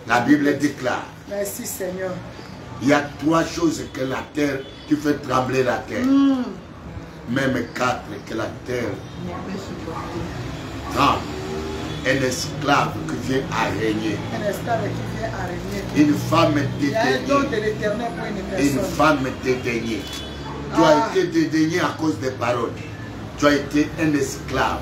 La Bible déclare. Merci Seigneur. Il y a trois choses que la terre, qui fait trembler la terre. Même quatre que la terre tremble. Un esclave qui vient à régner. Un esclave qui vient à régner. Une femme Il y a un don de dédaignée. l'éternel pour une Une personne. femme dédaignée. Tu as été dédaigné à cause des paroles. Tu as été un esclave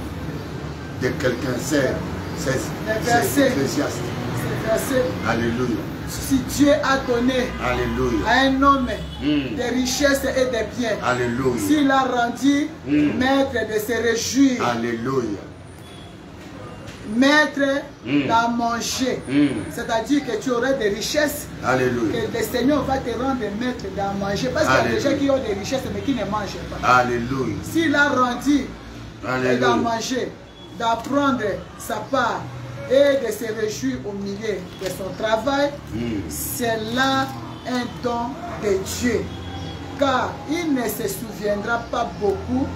de quelqu'un. C'est Ecclésiaste. C'est versé. Alléluia. Si Dieu a donné Alléluia. à un homme des richesses et des biens, Alléluia. s'il a rendu maître de se réjouir, Alléluia. maître d'en manger, c'est-à-dire que tu aurais des richesses, Alléluia. que le Seigneur va te rendre maître d'en manger, parce qu'il y a des gens qui ont des richesses mais qui ne mangent pas. Alléluia. S'il a rendu d'en Alléluia. manger, d'apprendre sa part et de se réjouir au milieu de son travail, c'est là un don de Dieu. Car il ne se souviendra pas beaucoup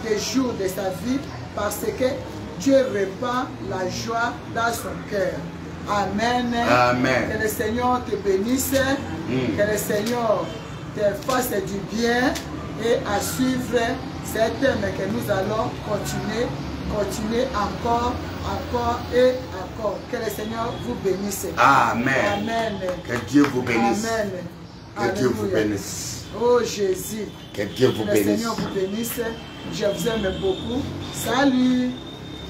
des jours de sa vie parce que Dieu répand la joie dans son cœur. Amen. Amen. Que le Seigneur te bénisse, que le Seigneur te fasse du bien et à suivre cet thème que nous allons continuer encore et encore. Que le Seigneur vous bénisse. Amen. Amen. Que Dieu vous bénisse. Amen. Que Dieu vous Alléluia. bénisse. Oh Jésus. Que Dieu vous Que le bénisse. Seigneur vous bénisse. Je vous aime beaucoup. Salut.